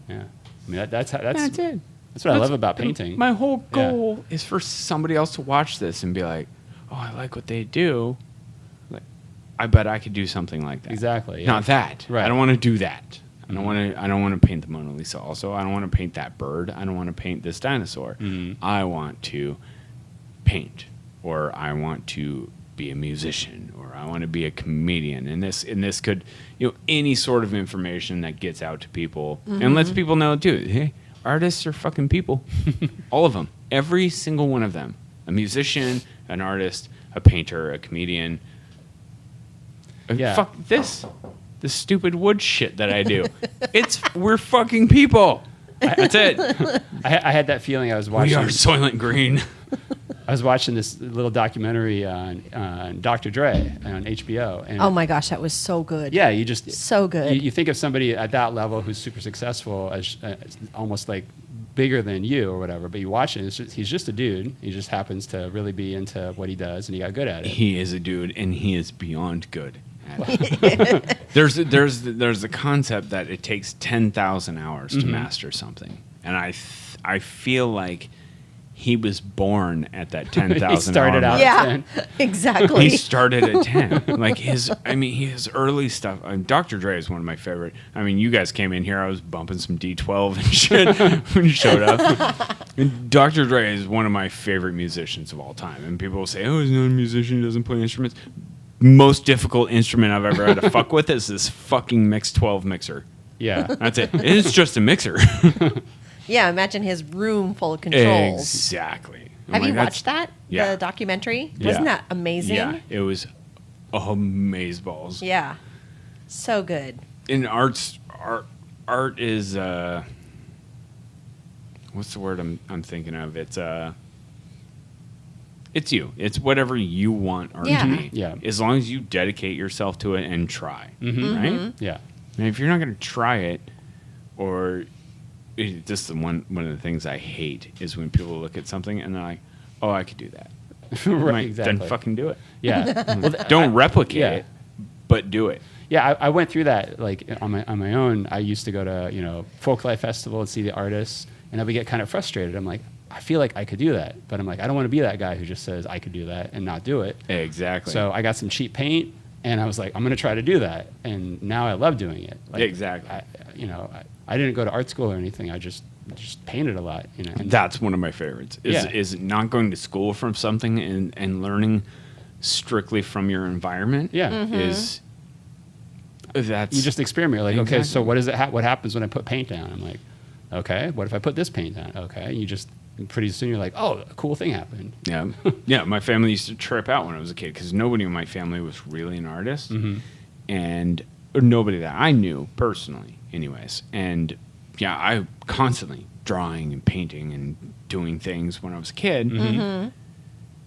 Yeah, I mean that's it. That's what I love about painting. My whole goal is for somebody else to watch this and be like, "Oh, I like what they do. Like, I bet I could do something like that." Exactly. Yeah. Not that. Right. I don't want to do that. I don't want to paint the Mona Lisa. Also, I don't want to paint that bird. I don't want to paint this dinosaur. I want to paint, or I want to be a musician, or I want to be a comedian. And this could, any sort of information that gets out to people and lets people know, dude, hey, artists are fucking people. All of them. Every single one of them. A musician, an artist, a painter, a comedian. Yeah. Fuck this stupid wood shit that I do. We're fucking people. That's it. I had that feeling. I was watching. We are Soylent Green. I was watching this little documentary on Dr. Dre on HBO. And Oh my gosh, that was so good. yeah, you just So good. You think of somebody at that level who's super successful as almost like bigger than you or whatever, but you watch it, he's just a dude. He just happens to really be into what he does, and he got good at it. He is a dude, and he is beyond good at it. There's the concept that it takes 10,000 hours to master something, and I feel like he was born at that 10,000 He started hour out mark. at Yeah, 10. exactly. He started at 10. Like his early stuff. Dr. Dre is one of my favorite. I mean, you guys came in here. I was bumping some D12 and shit when you showed up. And Dr. Dre is one of my favorite musicians of all time. And people will say, "Oh, he's not a musician. He doesn't play instruments." Most difficult instrument I've ever had to fuck with is this fucking Mix 12 mixer. Yeah. That's it. It's just a mixer. Yeah, imagine his room full of controls. Exactly. I'm Have like, you that's- that? watched that? Yeah. The documentary? Yeah. Wasn't that amazing? Yeah, it was amazeballs. Yeah. So good. In art is what's the word I'm thinking of? It's you. It's whatever you want art Yeah. to be. Yeah. As long as you dedicate yourself to it and try, right? Yeah. And if you're not going to try it, or just one of the things I hate is when people look at something and they're like, "Oh, I could do that." I'm Right, like, exactly. Then fucking do it. Yeah. Well, Don't replicate yeah. it, but do it. Yeah, I went through that like on my own. I used to go to, you know, Folklife Festival and see the artists, and I would get kind of frustrated. I'm like, I feel like I could do that, but I'm like, I don't want to be that guy who just says I could do that and not do it. Exactly. So I got some cheap paint, and I was like, I'm going to try to do that, and now I love doing it. Like, Exactly. I didn't go to art school or anything. I just painted a lot. You know, and That's one of my favorites. Is not going to school from something and learning strictly from your environment. Yeah. Is that's you just experiment. You're like, Exactly. okay, so what is it? What happens when I put paint down? I'm like, okay, what if I put this paint down? Okay, you just pretty soon you're like, oh, a cool thing happened. Yeah. Yeah. My family used to trip out when I was a kid because nobody in my family was really an artist. And nobody that I knew personally, anyways. And yeah, I constantly drawing and painting and doing things when I was a kid.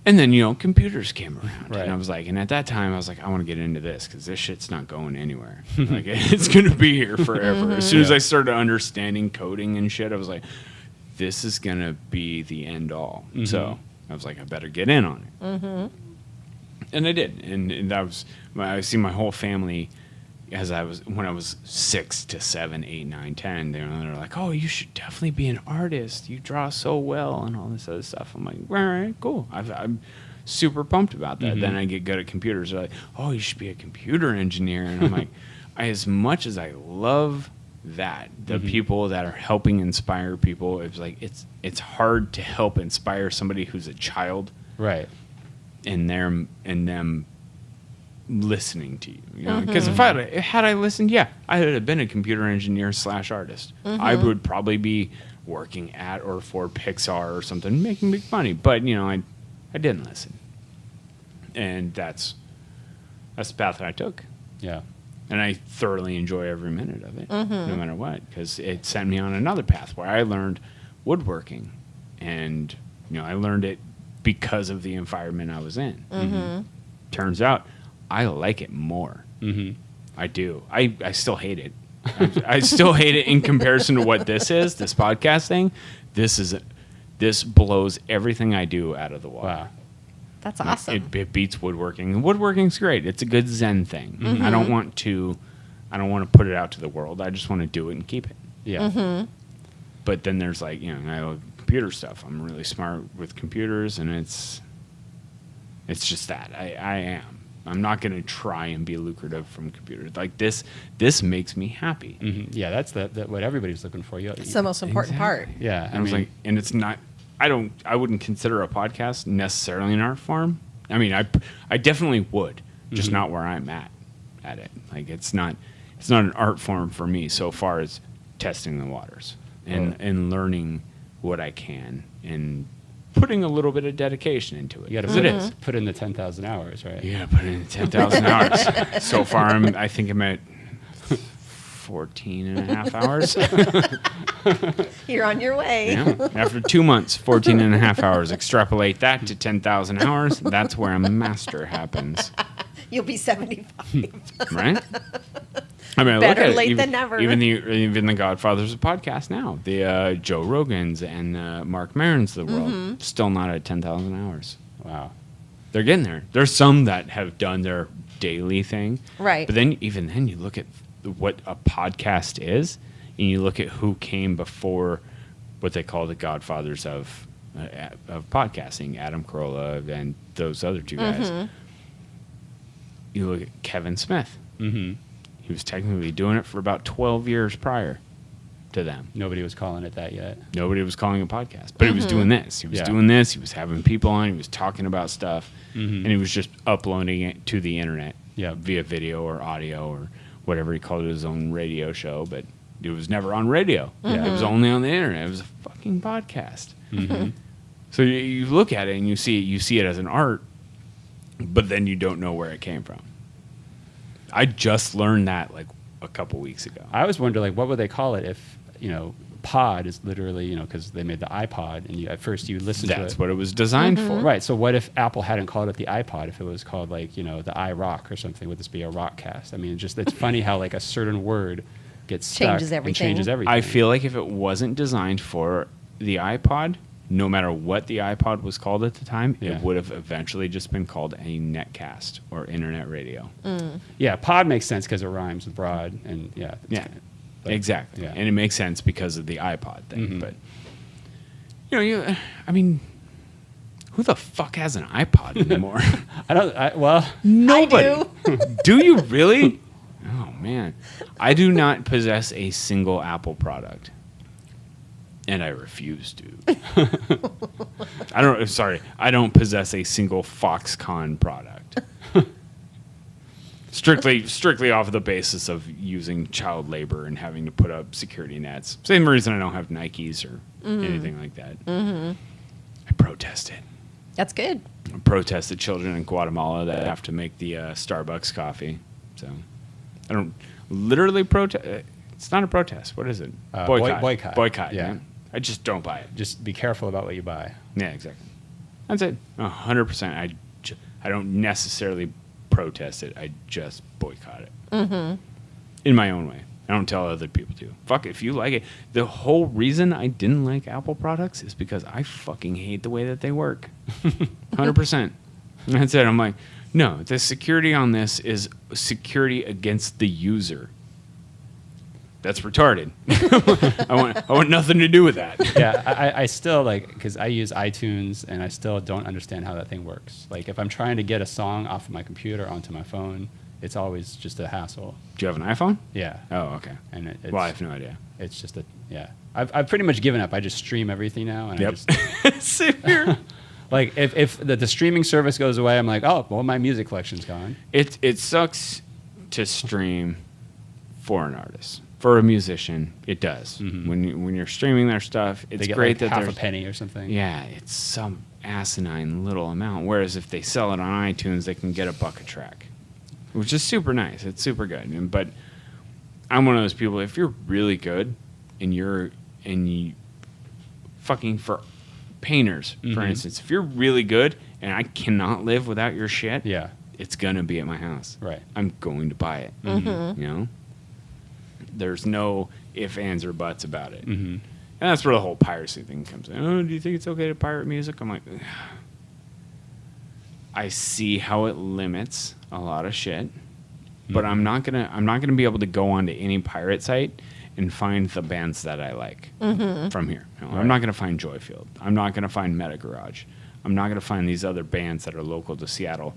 And then, you know, computers came around. Right. And I was like, and at that time, I was like, I want to get into this because this shit's not going anywhere. Like, it's going to be here forever. As soon as I started understanding coding and shit, I was like, this is going to be the end all. So I was like, I better get in on it. And I did. And that was, I see my whole family when I was 6 to 7, 8, 9, 10, they're like, oh, you should definitely be an artist. You draw so well and all this other stuff. I'm like, all right, cool. I'm super pumped about that. Then I get good at computers. They're like, oh, you should be a computer engineer. And I'm like, as much as I love that, the people that are helping inspire people, it's like it's hard to help inspire somebody who's a child, Right. and them listening to you, you know, because if I listened, I would have been a computer engineer / artist. I would probably be working at or for Pixar or something, making big money. But you know, I didn't listen, and that's the path that I took, Yeah. and I thoroughly enjoy every minute of it, no matter what, because it sent me on another path where I learned woodworking, and you know, I learned it because of the environment I was in. Turns out I like it more. I do. I still hate it. I still hate it in comparison to what this is, this podcast thing. This blows everything I do out of the water. Wow. That's awesome. It beats woodworking. And woodworking's great. It's a good Zen thing. I don't want to put it out to the world. I just want to do it and keep it. Yeah. But then there's like, you know, I love computer stuff. I'm really smart with computers, and it's just that. I am. I'm not going to try and be lucrative from computers. Like this makes me happy. Yeah, that's what everybody's looking for. It's the most important part. Yeah, And I was like, and it's not. I wouldn't consider a podcast necessarily an art form. I mean, I definitely would, just not where I'm at it. Like it's not an art form for me so far as testing the waters and learning what I can and putting a little bit of dedication into it. you got to put in the 10,000 hours, right? Yeah, put in 10,000 hours. So far, I think I'm at 14 and a half hours. You're on your way. Yeah. After 2 months, 14 and a half hours. Extrapolate that to 10,000 hours. That's where a master happens. You'll be 75. Right? I mean, Better look at late it. than never. Even the Godfathers of podcast now, the Joe Rogans and Mark Marons of the world, still not at 10,000 hours. Wow. They're getting there. There's some that have done their daily thing, Right. But then even then, you look at what a podcast is, and you look at who came before what they call the Godfathers of podcasting, Adam Carolla and those other two guys. You look at Kevin Smith. He was technically doing it for about 12 years prior to them. Nobody was calling it that yet. Nobody was calling it a podcast, but he was doing this. He was doing this. He was having people on. He was talking about stuff, and he was just uploading it to the internet via video or audio or whatever he called it, his own radio show. But it was never on radio. It was only on the internet. It was a fucking podcast. So you look at it and you see it as an art, but then you don't know where it came from. I just learned that like a couple weeks ago. I always wonder, like, what would they call it if, you know, pod is literally, you know, because they made the iPod, and at first you listen to it. That's what it was designed for. Right. So what if Apple hadn't called it the iPod? If it was called, like, you know, the iRock or something, would this be a rockcast? I mean, it's funny how like a certain word gets stuck Changes and everything. changes everything. I feel like if it wasn't designed for the iPod, no matter what the iPod was called at the time, Yeah. it would have eventually just been called a netcast or internet radio. Yeah, pod makes sense because it rhymes with broad, and yeah. Yeah, But- exactly. yeah. And it makes sense because of the iPod thing. But, I mean, who the fuck has an iPod anymore? Well, Nobody. I do. Do you really? Oh, man. I do not possess a single Apple product. And I refuse to. I don't possess a single Foxconn product. Strictly off of the basis of using child labor and having to put up security nets. Same reason I don't have Nikes or anything like that. I protest it. That's good. I protest the children in Guatemala that have to make the Starbucks coffee. So I don't literally protest. It's not a protest. What is it? Boycott. Boycott. Yeah. Yeah. I just don't buy it. just be careful about what you buy. Yeah, exactly. That's it. 100%. I don't necessarily protest it. I just boycott it. In my own way. I don't tell other people to. Fuck it, if you like it. The whole reason I didn't like Apple products is because I fucking hate the way that they work. 100%. And that's it. I'm like, no, the security on this is security against the user. That's retarded. I want nothing to do with that. Yeah, I still because I use iTunes and I still don't understand how that thing works. Like if I'm trying to get a song off of my computer onto my phone, it's always just a hassle. Do you have an iPhone? Yeah. Oh, okay. And it's, Well, I have no idea. it's just I've pretty much given up. I just stream everything now, and Yep. I just Same here. like if the streaming service goes away, I'm like, oh well, my music collection's gone. It sucks to stream for an artist. For a musician, it does. When you're streaming their stuff, it's They get great like that half a there's penny or something. yeah, it's some asinine little amount. Whereas if they sell it on iTunes, they can get $1 a track, which is super nice. It's super good. But I'm one of those people. If you're really good, and you fucking for painters, for instance, if you're really good, and I cannot live without your shit, Yeah. it's gonna be at my house. Right. I'm going to buy it. You know, there's no ifs, ands, or buts about it. And that's where the whole piracy thing comes in. Oh, do you think it's okay to pirate music? I'm like, I see how it limits a lot of shit, but I'm not gonna be able to go onto any pirate site and find the bands that I like from here. You know, I'm not gonna find Joyfield. I'm not gonna find Meta Garage. I'm not gonna find these other bands that are local to Seattle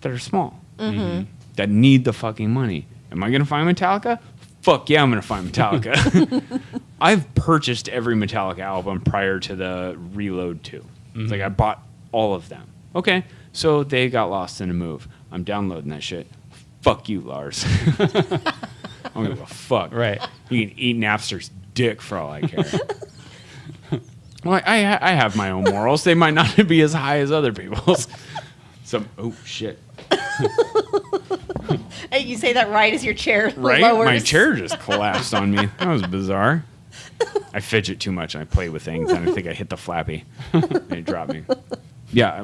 that are small that need the fucking money. Am I gonna find Metallica? Fuck yeah, I'm gonna find Metallica. I've purchased every Metallica album prior to the Reload 2. It's like I bought all of them. Okay, so they got lost in a move. I'm downloading that shit. Fuck you, Lars. I don't give a fuck. Right. You can eat Napster's dick for all I care. Well, I have my own morals. They might not be as high as other people's. So, oh shit. Hey, you say that right as your chair Right? lowers. My chair just collapsed on me. That was bizarre. I fidget too much and I play with things and I think I hit the flappy and it dropped me. Yeah.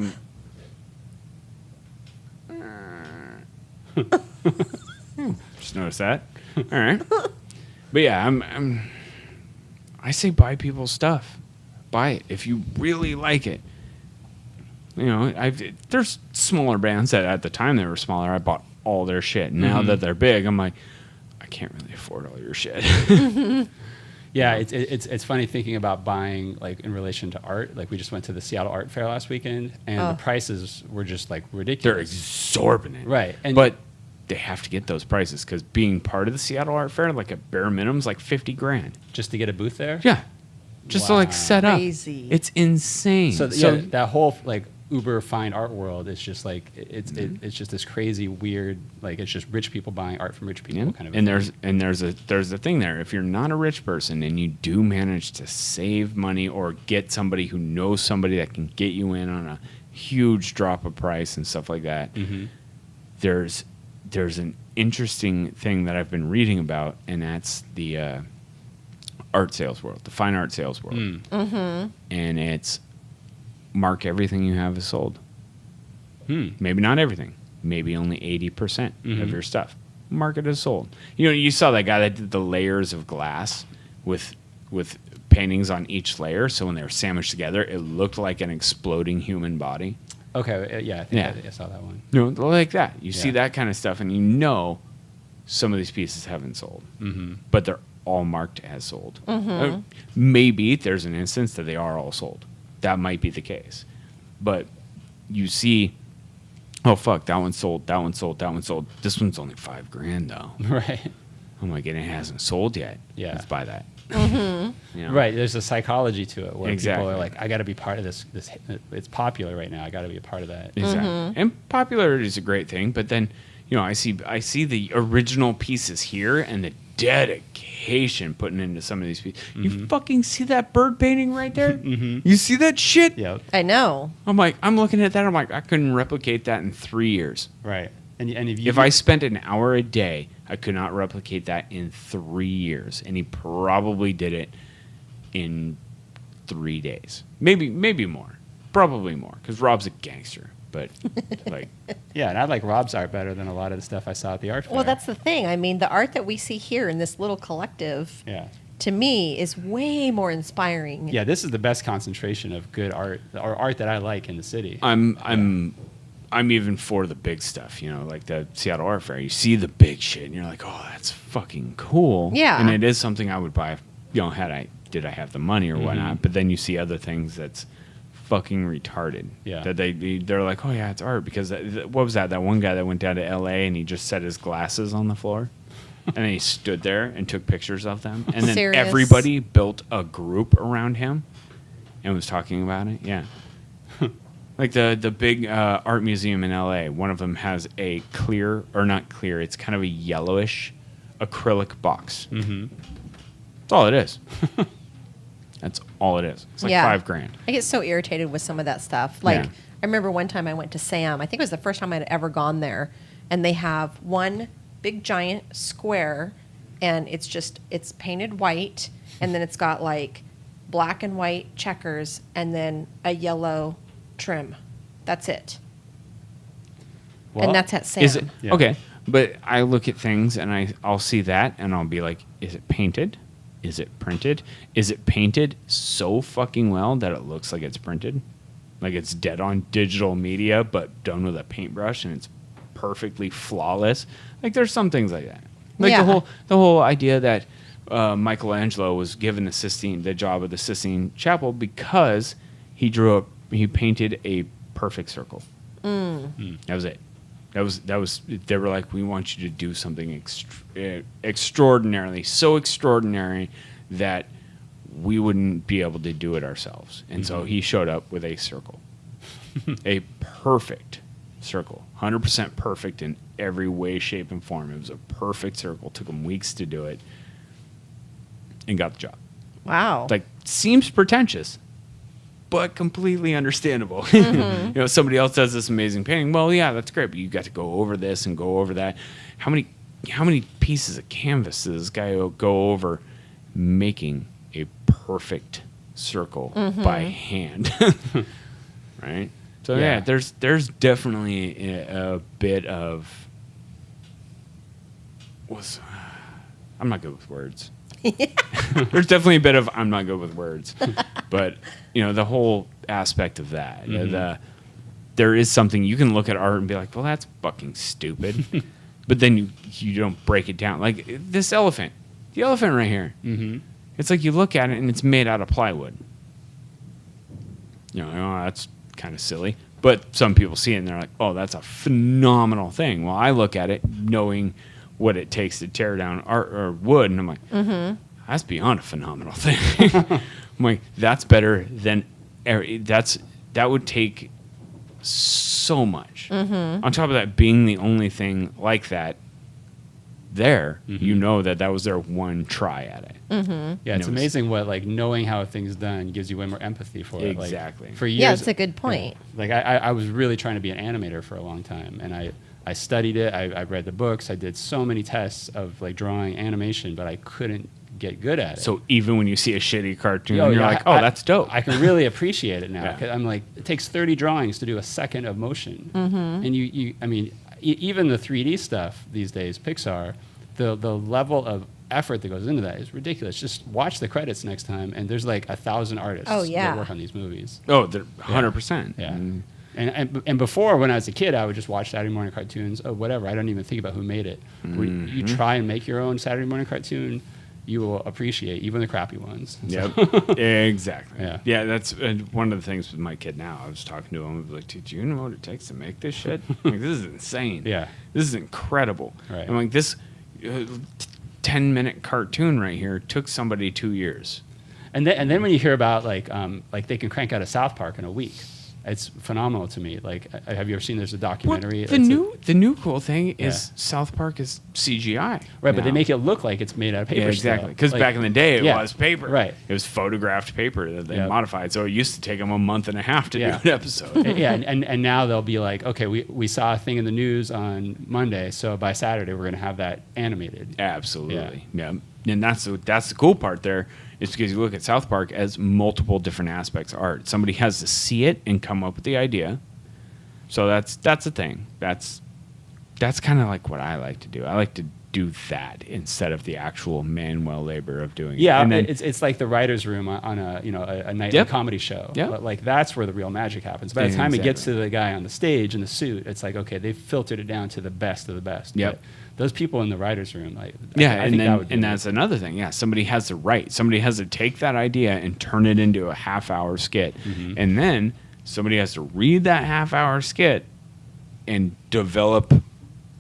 Just noticed that. All right. But yeah, I say buy people's stuff. Buy it if you really like it. You know, there's smaller bands that at the time they were smaller. I bought all their shit. Now that they're big, I'm like, I can't really afford all your shit. Yeah, it's funny thinking about buying like in relation to art. Like we just went to the Seattle Art Fair last weekend, and the prices were just like ridiculous. They're exorbitant, Right, but they have to get those prices because being part of the Seattle Art Fair, like a bare minimum, is like $50,000. just to get a booth there. Yeah, just to like set up. Crazy. It's insane. So, yeah, that whole like uber fine art world is just like it's just this crazy weird, like it's just rich people buying art from rich people kind of. And there's a thing there. If you're not a rich person and you do manage to save money or get somebody who knows somebody that can get you in on a huge drop of price and stuff like that, there's an interesting thing that I've been reading about, and that's the art sales world, the fine art sales world, and it's mark everything you have as sold. Maybe not everything. Maybe only 80% of your stuff. Mark it as sold. You know, you saw that guy that did the layers of glass with paintings on each layer. So when they were sandwiched together, it looked like an exploding human body. Okay, yeah, I think Yeah. I saw that one. You know, like that. You see Yeah. that kind of stuff, and you know some of these pieces haven't sold, but they're all marked as sold. Maybe there's an instance that they are all sold. That might be the case, but you see, oh fuck, that one sold, that one sold, that one sold. This one's only $5,000 though. Right. I'm like, and it hasn't sold yet. Yeah. Let's buy that. You know? Right. There's a psychology to it where Exactly. people are like, I got to be part of this. It's popular right now. I got to be a part of that. Exactly. And popularity is a great thing, but then, you know, I see the original pieces here and the dedication putting into some of these pieces. You fucking see that bird painting right there? You see that shit? Yep. I know. I'm like, I'm looking at that. I'm like, I couldn't replicate that in 3 years. Right. And if you If I spent an hour a day, I could not replicate that in 3 years. And he probably did it in 3 days. Maybe more. Probably more. Because Rob's a gangster. But, like, yeah, and I like Rob's art better than a lot of the stuff I saw at the art fair. Well, that's the thing. I mean, the art that we see here in this little collective, yeah. to me, is way more inspiring. Yeah, this is the best concentration of good art or art that I like in the city. I'm even for the big stuff, you know, like the Seattle Art Fair. You see the big shit, and you're like, oh, that's fucking cool. Yeah. And it is something I would buy, you know, did I have the money or whatnot. But then you see other things that's fucking retarded. Yeah. That they're like, oh yeah, it's art because what was that? That one guy that went down to L.A. and he just set his glasses on the floor, and then he stood there and took pictures of them, and then Serious? everybody built a group around him and was talking about it. Yeah. Like the big art museum in L.A., one of them has a clear, or not clear, it's kind of a yellowish acrylic box. That's all it is. That's all it is. It's like $5,000. I get so irritated with some of that stuff. Like, Yeah. I remember one time I went to Sam. I think it was the first time I'd ever gone there. And they have one big giant square, and it's painted white, and then it's got like black and white checkers, and then a yellow trim. That's it. Well, and that's at Sam. Is it Yeah. okay? But I look at things and I'll see that and I'll be like, is it painted? Is it printed? Is it painted so fucking well that it looks like it's printed? Like it's dead on digital media, but done with a paintbrush and it's perfectly flawless. Like there's some things like that. Like Yeah. the whole idea that Michelangelo was given the job of the Sistine Chapel because he painted a perfect circle. That was it. That was. They were like, we want you to do something extraordinarily, so extraordinary that we wouldn't be able to do it ourselves. And so he showed up with a circle, a perfect circle, 100% perfect in every way, shape, and form. It was a perfect circle. Took him weeks to do it, and got the job. Wow. Like, seems pretentious, but completely understandable. You know, somebody else does this amazing painting. Well, yeah, that's great, but you got to go over this and go over that. How many pieces of canvas does this guy go over making a perfect circle by hand? Right? So yeah, there's definitely a bit of I'm not good with words. There's definitely a bit of I'm not good with words, but you know the whole aspect of that. There is something you can look at art and be like, well, that's fucking stupid, but then you don't break it down. Like this elephant, the elephant right here. It's like you look at it and it's made out of plywood. You know, oh, that's kind of silly. But some people see it and they're like, oh, that's a phenomenal thing. Well, I look at it knowing what it takes to tear down art or wood, and I'm like, that's beyond a phenomenal thing. I'm like, that's better than that would take so much. On top of that, being the only thing like that there, you know that was their one try at it. Yeah, it's amazing what like knowing how a thing's done gives you way more empathy for it. Exactly. Like, for years, Yeah, it's a good point. Like I was really trying to be an animator for a long time, and I studied it. I read the books. I did so many tests of like drawing animation, but I couldn't get good at it. So even when you see a shitty cartoon, Yo, you're yeah, like, oh, that's dope. I can really appreciate it now. Yeah. 'Cause I'm like, it takes 30 drawings to do a second of motion. And I mean, even the 3D stuff these days, Pixar, the level of effort that goes into that is ridiculous. Just watch the credits next time, and there's like 1,000 artists Oh, yeah. that work on these movies. Oh, they're 100%. Yeah. And before, when I was a kid, I would just watch Saturday morning cartoons. Oh, whatever. I don't even think about who made it. When you try and make your own Saturday morning cartoon, you will appreciate even the crappy ones. Yep, exactly. Yeah. That's one of the things with my kid now. I was talking to him, I was like, dude, do you know what it takes to make this shit? Like, this is insane. Yeah. This is incredible. Right. I'm like, this 10-minute cartoon right here took somebody 2 years. And then when you hear about like they can crank out a South Park in a week, it's phenomenal to me. Like, have you ever seen? There's a documentary. The new cool thing is South Park is CGI. Right, now. but they make it look like it's made out of paper. Yeah, exactly. still. Because Like, back in the day, it yeah, was paper. Right. It was photographed paper that they Yep. modified. So it used to take them a month and a half to do an episode. Yeah, and now they'll be like, okay, we saw a thing in the news on Monday, so by Saturday we're going to have that animated. Absolutely. Yeah. And that's the cool part there. Is because you look at South Park as multiple different aspects of art. Somebody has to see it and come up with the idea. So that's the thing. That's kind of like what I like to do. I like to do that instead of the actual manual labor of doing it. Yeah, And then, it's like the writer's room on a nightly comedy show. Yep. But like that's where the real magic happens. By the time it gets to the guy on the stage in the suit, it's like, okay, they've filtered it down to the best of the best. Yep. But those people in the writer's room, like yeah, and that's another thing. Yeah, somebody has to write. Somebody has to take that idea and turn it into a half-hour skit, and then somebody has to read that half-hour skit and develop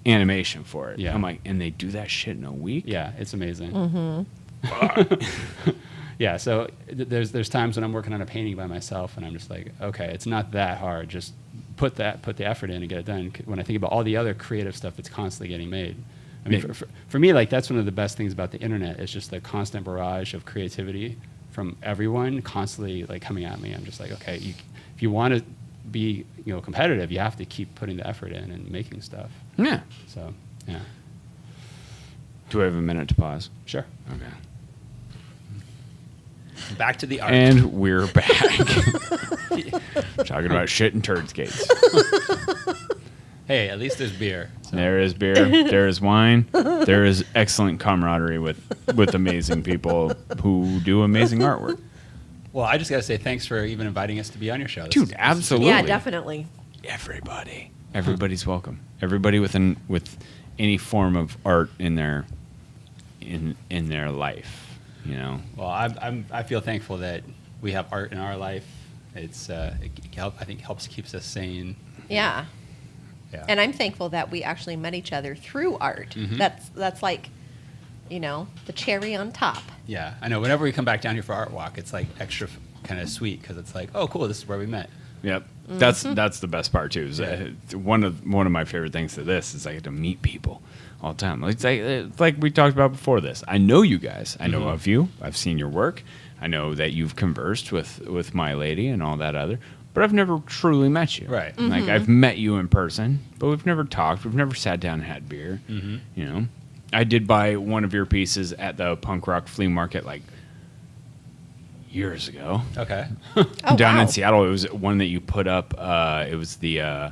animation for it. Yeah. I'm like, and they do that shit in a week. Yeah, it's amazing. Yeah, so there's times when I'm working on a painting by myself, and I'm just like, okay, it's not that hard. Just put the effort in and get it done. When I think about all the other creative stuff that's constantly getting made, I mean, for me, like that's one of the best things about the internet is just the constant barrage of creativity from everyone constantly like coming at me. I'm just like, okay, if you want to be competitive, you have to keep putting the effort in and making stuff. Yeah. So yeah. Do we have a minute to pause? Sure. Okay. Back to the art. And we're back. Talking about shit and turd skates. Hey, at least there's beer. So. There is beer. There is wine. There is excellent camaraderie with amazing people who do amazing artwork. Well, I just got to say thanks for even inviting us to be on your show. Dude, absolutely. Yeah, definitely. Everybody's welcome. Everybody with any form of art in their life. Well, I feel thankful that we have art in our life. It's I think helps keeps us sane. Yeah. Yeah. And I'm thankful that we actually met each other through art. That's like, the cherry on top. Yeah, I know. Whenever we come back down here for Art Walk, it's like extra kind of sweet because it's like, oh, cool, this is where we met. Yep. That's the best part too. Is one of my favorite things to this is I get to meet people all the time. It's like we talked about before this. I know you guys. I know of you. I've seen your work. I know that you've conversed with my lady and all that other. But I've never truly met you. Right. Like I've met you in person, but we've never talked. We've never sat down and had beer. I did buy one of your pieces at the punk rock flea market like years ago. Okay. Down wow. in Seattle. It was one that you put up. It was the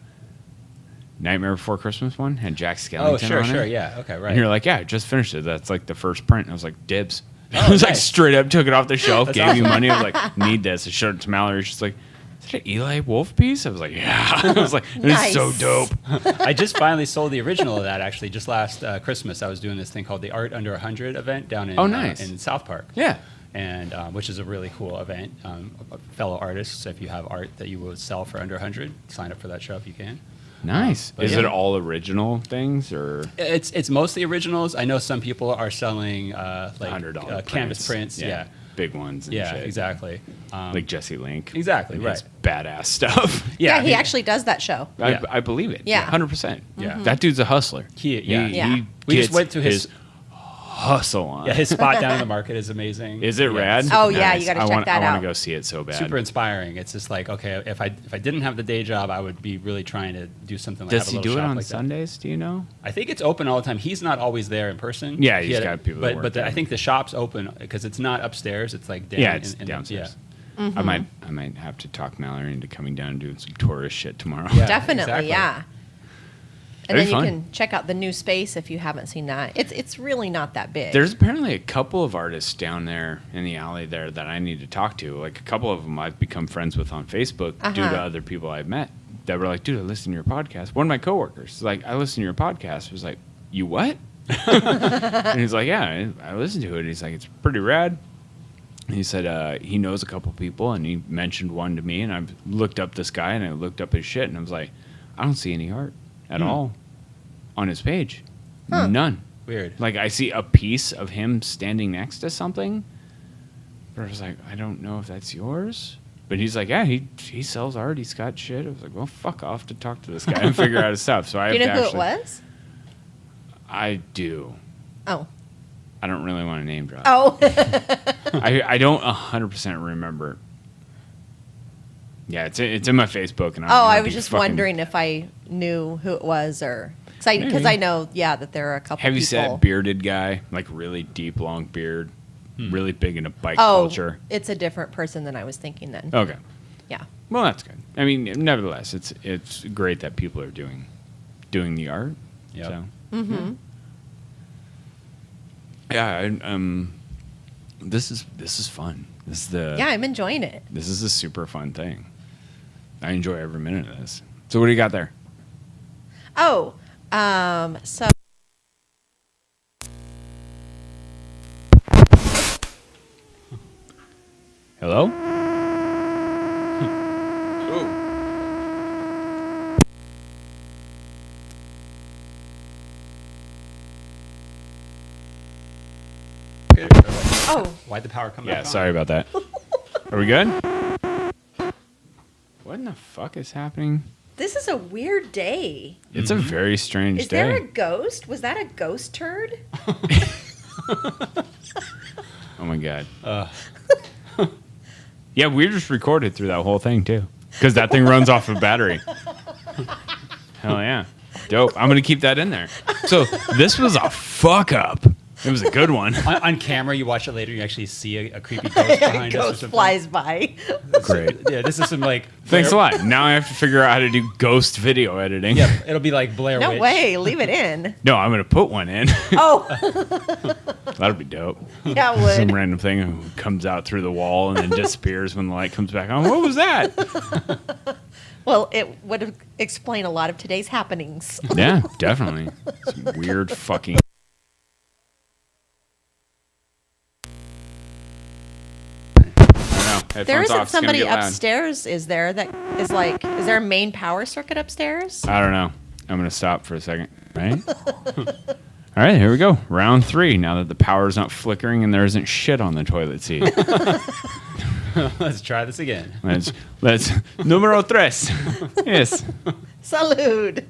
Nightmare Before Christmas one. Had Jack Skellington Oh, sure, on sure. it. Yeah. Okay. Right. And you're like, yeah, I just finished it. That's like the first print. And I was like, dibs. Oh, I was like nice. straight up took it off the shelf, That's gave you awesome. money. I was like, need this. I showed it to Mallory. She's like, is that an Eli Wolff piece? I was like, yeah. I was like, it's so Nice. dope. I just finally sold the original of that actually. Just last Christmas, I was doing this thing called the Art Under 100 event down in in South Park. Yeah. And which is a really cool event. Fellow artists, if you have art that you would sell for under 100, sign up for that show if you can. Nice. But Is yeah. it all original things or It's mostly originals. I know some people are selling like $100 canvas prints. Yeah. Big ones and Yeah, shit. exactly. Like Jesse Link. Exactly, And right. his badass stuff. Yeah, he actually does that show. Yeah. I believe it. Yeah. 100%. Yeah. That dude's a hustler. Yeah. Yeah. We gets just went to his hustle on. Yeah, his spot down in the market is amazing. Is it rad? it's Oh, yeah, you gotta check that I out. want to go see it so bad. super inspiring. It's just like, okay, if I didn't have the day job, I would be really trying to do something like Does have a he little do it shop on like that. Sundays? Do you know? I think it's open all the time. He's not always there in person. Yeah, he's got people that work But there. I think the shop's open because it's not upstairs. It's like down. Yeah, it's in downstairs. Yeah. Mm-hmm. I might have to talk Mallory into coming down and doing some tourist shit tomorrow. Yeah. Definitely, exactly. yeah. And That'd then be you fun. can check out the new space if you haven't seen that. It's really not that big. There's apparently a couple of artists down there in the alley there that I need to talk to. Like a couple of them I've become friends with on Facebook due to other people I've met that were like, dude, I listen to your podcast. One of my coworkers is like, I listen to your podcast. I was like, you what? And he's like, yeah, I listened to it. He's like, it's pretty rad. And he said he knows a couple people, and he mentioned one to me, and I've looked up this guy, and I looked up his shit, and I was like, I don't see any art at all on his page. Huh. None. Weird. Like, I see a piece of him standing next to something, but I was like, I don't know if that's yours. But he's like, yeah, he sells art. He's got shit. I was like, well, fuck off to talk to this guy and figure out his stuff. So I Do you have know to who actually, it was? I do. Oh. I don't really want to name drop. Oh. I don't 100% remember. Yeah, it's in my Facebook. And I was just wondering if I knew who it was or... Because Maybe. I know, that there are a couple Heavy people. set bearded guy, like really deep, long beard, really big into bike Oh, culture. it's a different person than I was thinking then. Okay. Yeah. Well, that's good. I mean, nevertheless, it's great that people are doing the art. Yep. So. Mm-hmm. Yeah, this is fun. Yeah, I'm enjoying it. This is a super fun thing. I enjoy every minute of this. So what do you got there? Oh, so... Hello? Oh, Why'd the power come back Yeah, on? sorry about that. Are we good? What in the fuck is happening? this is a weird day. It's a very strange Is day. there a ghost? Was that a ghost turd? Oh my god. Yeah, we just recorded through that whole thing too, because that thing runs off of battery. Hell yeah, dope. I'm gonna keep that in there. So this was a fuck up. It was a good one. On camera, you watch it later, you actually see a creepy ghost behind us. Or Ghost something. flies by. Great. Yeah, this is some like. Thanks a lot. Now I have to figure out how to do ghost video editing. Yeah, it'll be like Blair No Witch. way, leave it in. No, I'm gonna put one in. Oh, That'll be dope. yeah, it Some would. random thing who comes out through the wall and then disappears when the light comes back on. What was that? Well, it would explain a lot of today's happenings. Yeah, definitely. Some weird fucking. There isn't somebody upstairs, is there? That is like, is there a main power circuit upstairs? I don't know. I'm going to stop for a second. Right? All right, here we go. Round 3. Now that the power's not flickering and there isn't shit on the toilet seat. Let's try this again. Let's numero 3. Yes. Salud.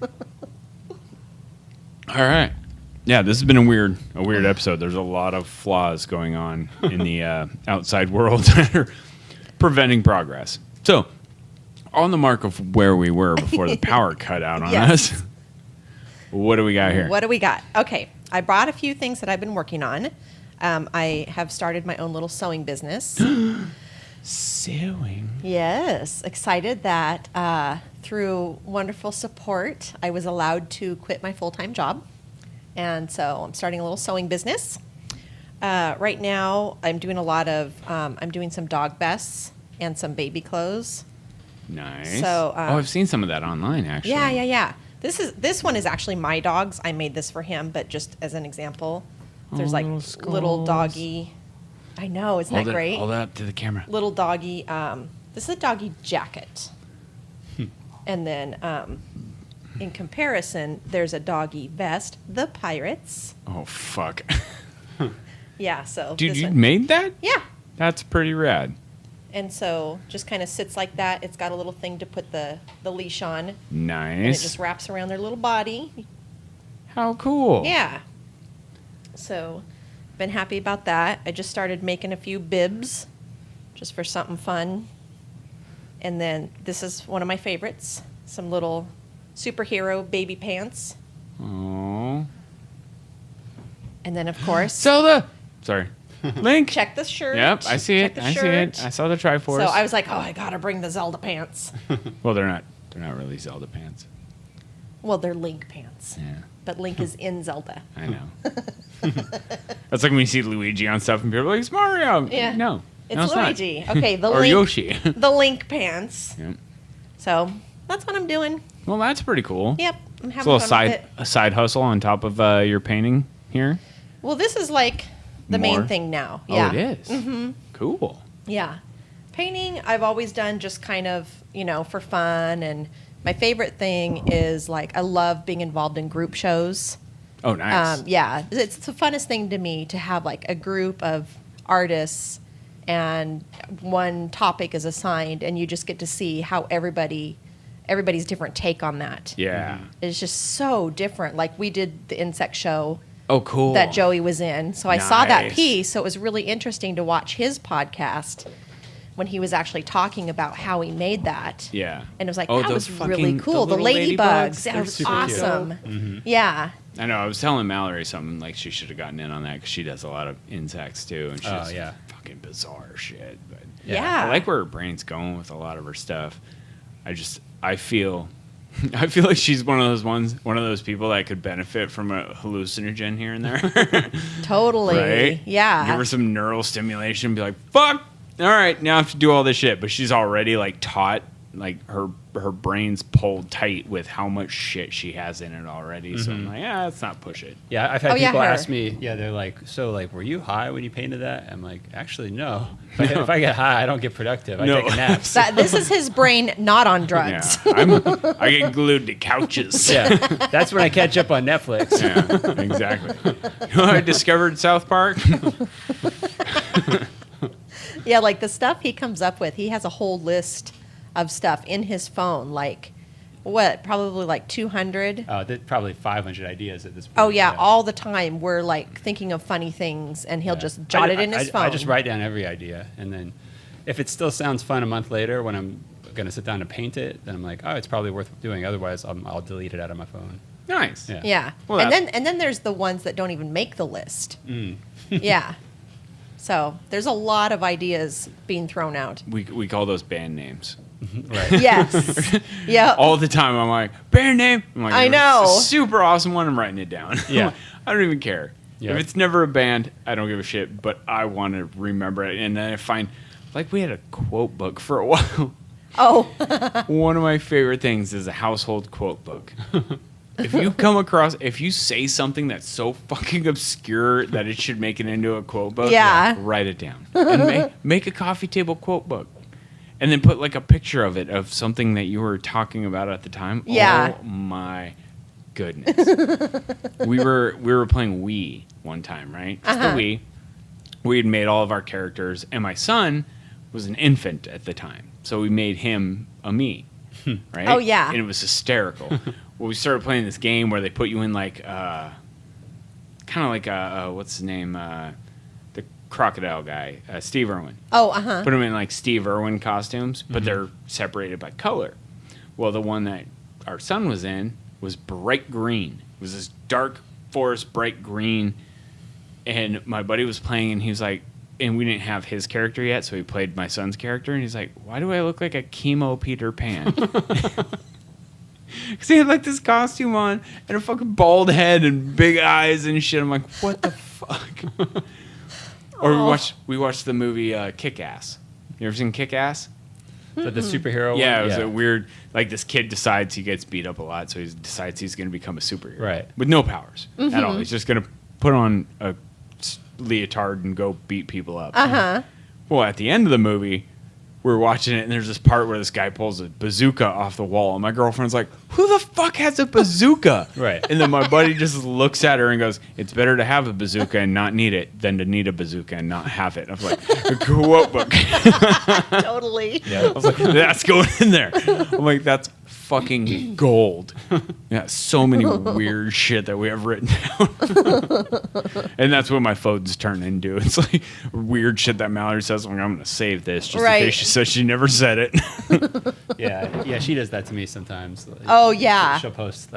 All right. Yeah, this has been a weird episode. There's a lot of flaws going on in the outside world that are preventing progress. So, on the mark of where we were before the power cut out on Yes. us, what do we got here? What do we got? Okay, I brought a few things that I've been working on. I have started my own little sewing business. Sewing. Yes, excited that through wonderful support, I was allowed to quit my full-time job. And so I'm starting a little sewing business. Right now, I'm doing a lot of, I'm doing some dog vests and some baby clothes. Nice. So, I've seen some of that online, actually. Yeah. This one is actually my dog's. I made this for him, but just as an example, there's like little doggy. I know, isn't that great? Hold it up to the camera. Little doggy. This is a doggy jacket, and then in comparison, there's a doggy vest, the Pirates. Oh, fuck. Yeah, so Dude, this you one- made that? Yeah, That's pretty rad. and so just kind of sits like that. It's got a little thing to put the leash on, and it Nice. just wraps around their little body. How cool. Yeah. So, been happy about that. I just started making a few bibs just for something fun. And then this is one of my favorites, some little superhero baby pants. Oh. And then, of course, Zelda. Sorry. Link. check the shirt. Yep, I see Check it. the I see shirt. it. I saw the Triforce. So I was like, oh, I got to bring the Zelda pants. Well, they're not really Zelda pants. Well, they're Link pants. Yeah. But Link is in Zelda. I know. That's like when you see Luigi on stuff and people are like, it's Mario. Yeah. No. It's no, Luigi. Not. Okay, the or Link. Yoshi. The Link pants. Yeah. So that's what I'm doing. Well, that's pretty cool. Yep. I'm It's having a little fun with it. a side hustle on top of your painting here. Well, this is like the More? main thing now. Yeah. Oh, it is? Mm-hmm. Cool. Yeah. Painting, I've always done just kind of, for fun. And my favorite thing is I love being involved in group shows. Oh, nice. Yeah. It's the funnest thing to me to have a group of artists and one topic is assigned and you just get to see how everybody's different take on that. Yeah. It's just so different. Like we did the insect show. Oh, cool. That Joey was in. So I saw that Nice. piece. So it was really interesting to watch his podcast when he was actually talking about how he made that. Yeah. And it was like, Oh, that those was really fucking- cool. The little ladybugs. That they're was super cute. awesome. Yeah. I know. I was telling Mallory something like she should have gotten in on that because she does a lot of insects too, and she's yeah. fucking bizarre shit. But Yeah. I like where her brain's going with a lot of her stuff. I feel like she's one of those people that could benefit from a hallucinogen here and there. Totally. Right? Yeah. Give her some neural stimulation, be like, fuck, all right, now I have to do all this shit. But she's already taught, her brain's pulled tight with how much shit she has in it already. So I'm like, let's not push it. Yeah, I've had Oh, yeah, people her. ask me, they're like, so were you high when you painted that? I'm like, actually, no. If I get high, I don't get productive. I No. take a nap. This is his brain not on drugs. Yeah, I get glued to couches. Yeah, that's when I catch up on Netflix. Yeah, exactly. You know what I discovered South Park? Yeah, the stuff he comes up with, he has a whole list of stuff in his phone. Probably 200. There's probably 500 ideas at this point. Oh, yeah, all the time. We're thinking of funny things, and he'll just jot it in his phone. I just write down every idea, and then if it still sounds fun a month later when I'm going to sit down to paint it, then I'm like, oh, it's probably worth doing. Otherwise, I'll delete it out of my phone. Nice. Yeah. Yeah. Well, and then there's the ones that don't even make the list. Yeah. So there's a lot of ideas being thrown out. We call those band names. Right. Yes. Yeah. All the time I'm like, band name? I'm like, I know. "It's a super awesome one. I'm writing it down. Yeah. I don't even care. Yeah. If it's never a band, I don't give a shit, but I want to remember it. And then I find, we had a quote book for a while. Oh. One of my favorite things is a household quote book. If you say something that's so fucking obscure that it should make it into a quote book, Yeah. write it down. And make a coffee table quote book. And then put a picture of it, of something that you were talking about at the time. Yeah. Oh my goodness. we were playing Wii one time, right? Just the Wii. We had made all of our characters, and my son was an infant at the time. So we made him a me. Right? Oh, yeah. And it was hysterical. Well, we started playing this game where they put you in kind of like what's his name? The crocodile guy, Steve Irwin. Oh, uh-huh. Put them in Steve Irwin costumes, but they're separated by color. Well, the one that our son was in was bright green. It was this dark forest, bright green. And my buddy was playing, and he was like, and we didn't have his character yet, so he played my son's character, and he's like, why do I look like a chemo Peter Pan? Because he had this costume on and a fucking bald head and big eyes and shit. I'm like, what the fuck? Or we watched the movie Kick-Ass. You ever seen Kick-Ass? Is that the superhero one? Yeah, it was a weird, this kid decides he gets beat up a lot, so he decides he's going to become a superhero. Right. With no powers at all. He's just going to put on a leotard and go beat people up. Uh-huh. Well, at the end of the movie, we're watching it, and there's this part where this guy pulls a bazooka off the wall, and my girlfriend's like, who the fuck has a bazooka? Right. And then my buddy just looks at her and goes, it's better to have a bazooka and not need it than to need a bazooka and not have it. I was like, a quote book. Totally. I was like, that's going in there. I'm like, that's fucking gold. Yeah, so many weird shit that we have written down. And that's what my phones turn into. It's weird shit that Mallory says. I'm going to save this just in case she says she never said it. Yeah, she does that to me sometimes. Oh, yeah. She'll post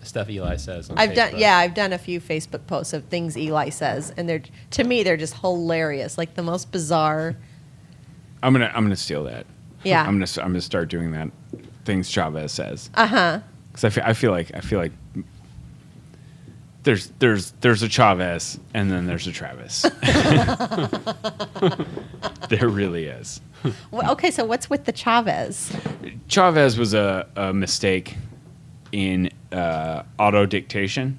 stuff Eli says on I've Facebook. I've done a few Facebook posts of things Eli says, and to me they're just hilarious, the most bizarre. I'm gonna steal that. Yeah. I'm gonna start doing that. Things Chavez says. Uh-huh. Because I feel like there's a Chavez and then there's a Travis. There really is. Well, okay, so what's with the Chavez? Chavez was a mistake in auto dictation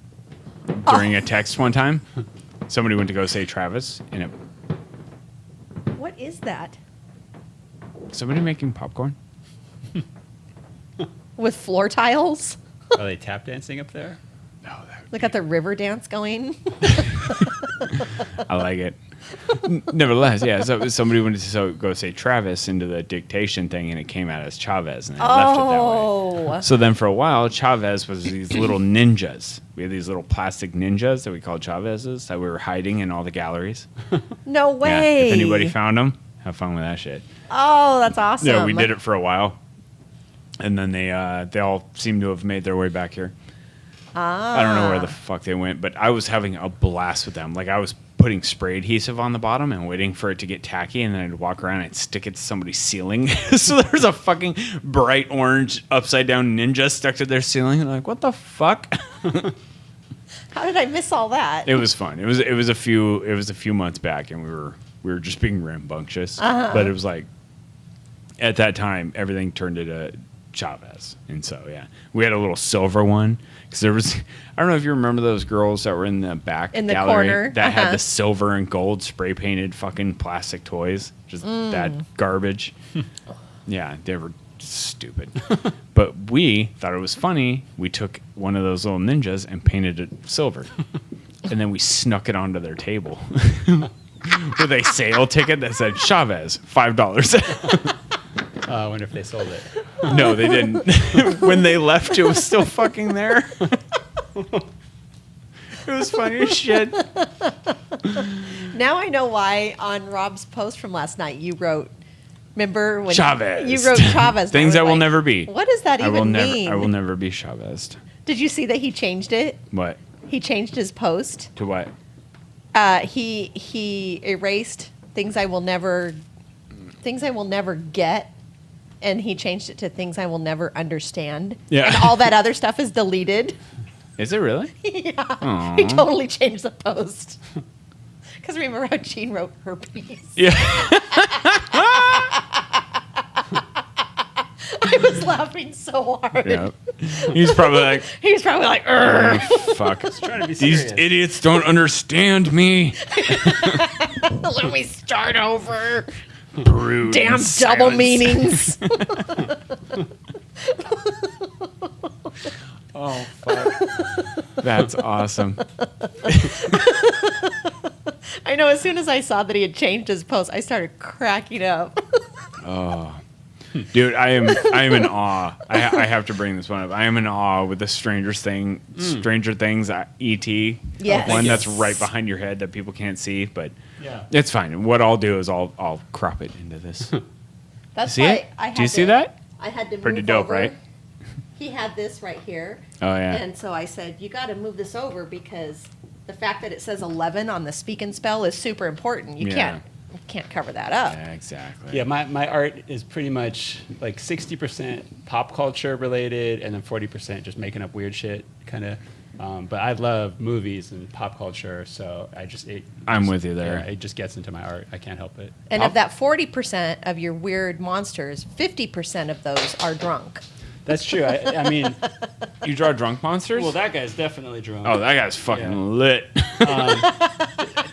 during a text one time. Somebody went to go say Travis, and What is that? somebody making popcorn. With floor tiles? Are they tap dancing up there? No, that Look at the river dance going. I like it. Nevertheless, yeah. So somebody wanted to go say Travis into the dictation thing, and it came out as Chavez, and they left it that way. Oh. So then, for a while, Chavez was these little ninjas. We had these little plastic ninjas that we called Chavezes that we were hiding in all the galleries. No Yeah, way. if anybody found them, have fun with that shit. Oh, that's awesome. Yeah, we did it for a while, and then they all seem to have made their way back here. I don't know where the fuck they went, but I was having a blast with them. Like, I was putting spray adhesive on the bottom and waiting for it to get tacky, and then I'd walk around and I'd stick it to somebody's ceiling. So there's a fucking bright orange upside down ninja stuck to their ceiling, and I'm like, what the fuck? How did I miss all that? It was fun. It was a few months back, and we were just being rambunctious. But it was like, at that time, everything turned into Chavez, and so yeah, we had a little silver one. Because there was, I don't know if you remember those girls that were in the back In the gallery corner. that had the silver and gold spray painted fucking plastic toys, just that garbage. Yeah, they were stupid. But we thought it was funny. We took one of those little ninjas and painted it silver, and then we snuck it onto their table with a sale ticket that said Chavez, $5. I wonder if they sold it. No, they didn't. When they left, it was still fucking there. It was funny as shit. Now I know why on Rob's post from last night you wrote, remember when Chavez. you wrote Chavez. and I Things was that will like, never be. What does that even mean? I will never be Chavez. Did you see that he changed it? What? He changed his post. To what? He erased things I will never get, and he changed it to things I will never understand. Yeah. And all that other stuff is deleted. Is it really? Yeah. Aw. He totally changed the post. Because remember how Gene wrote herpes? Yeah. I was laughing so hard. Yeah. He's probably like, He was probably like, "Urgh." oh, fuck. Trying to be These serious. idiots don't understand me. Let me start over. Brood Damn in double silence. meanings. Oh, fuck. That's awesome. I know, as soon as I saw that he had changed his post, I started cracking up. Dude, I am in awe. I have to bring this one up. I am in awe with the Stranger Things E.T. Yes. one that's right behind your head that people can't see, but Yeah. it's fine. What I'll do is I'll crop it into this. That's See why it? I had Do you to, see that? I had to Pretty move dope, over. right? He had this right here. Oh yeah. And so I said, you got to move this over because the fact that it says 11 on the speak and spell is super important. You Yeah. can't cover that up. Yeah, exactly. Yeah, my art is pretty much like 60% pop culture related and then 40% just making up weird shit, kind of. But I love movies and pop culture, so I'm with you there. Yeah, it just gets into my art. I can't help it. And of that 40% of your weird monsters, 50% of those are drunk. That's true. I mean, You draw drunk monsters? well, that guy's definitely drunk. Oh, that guy's fucking Yeah. lit.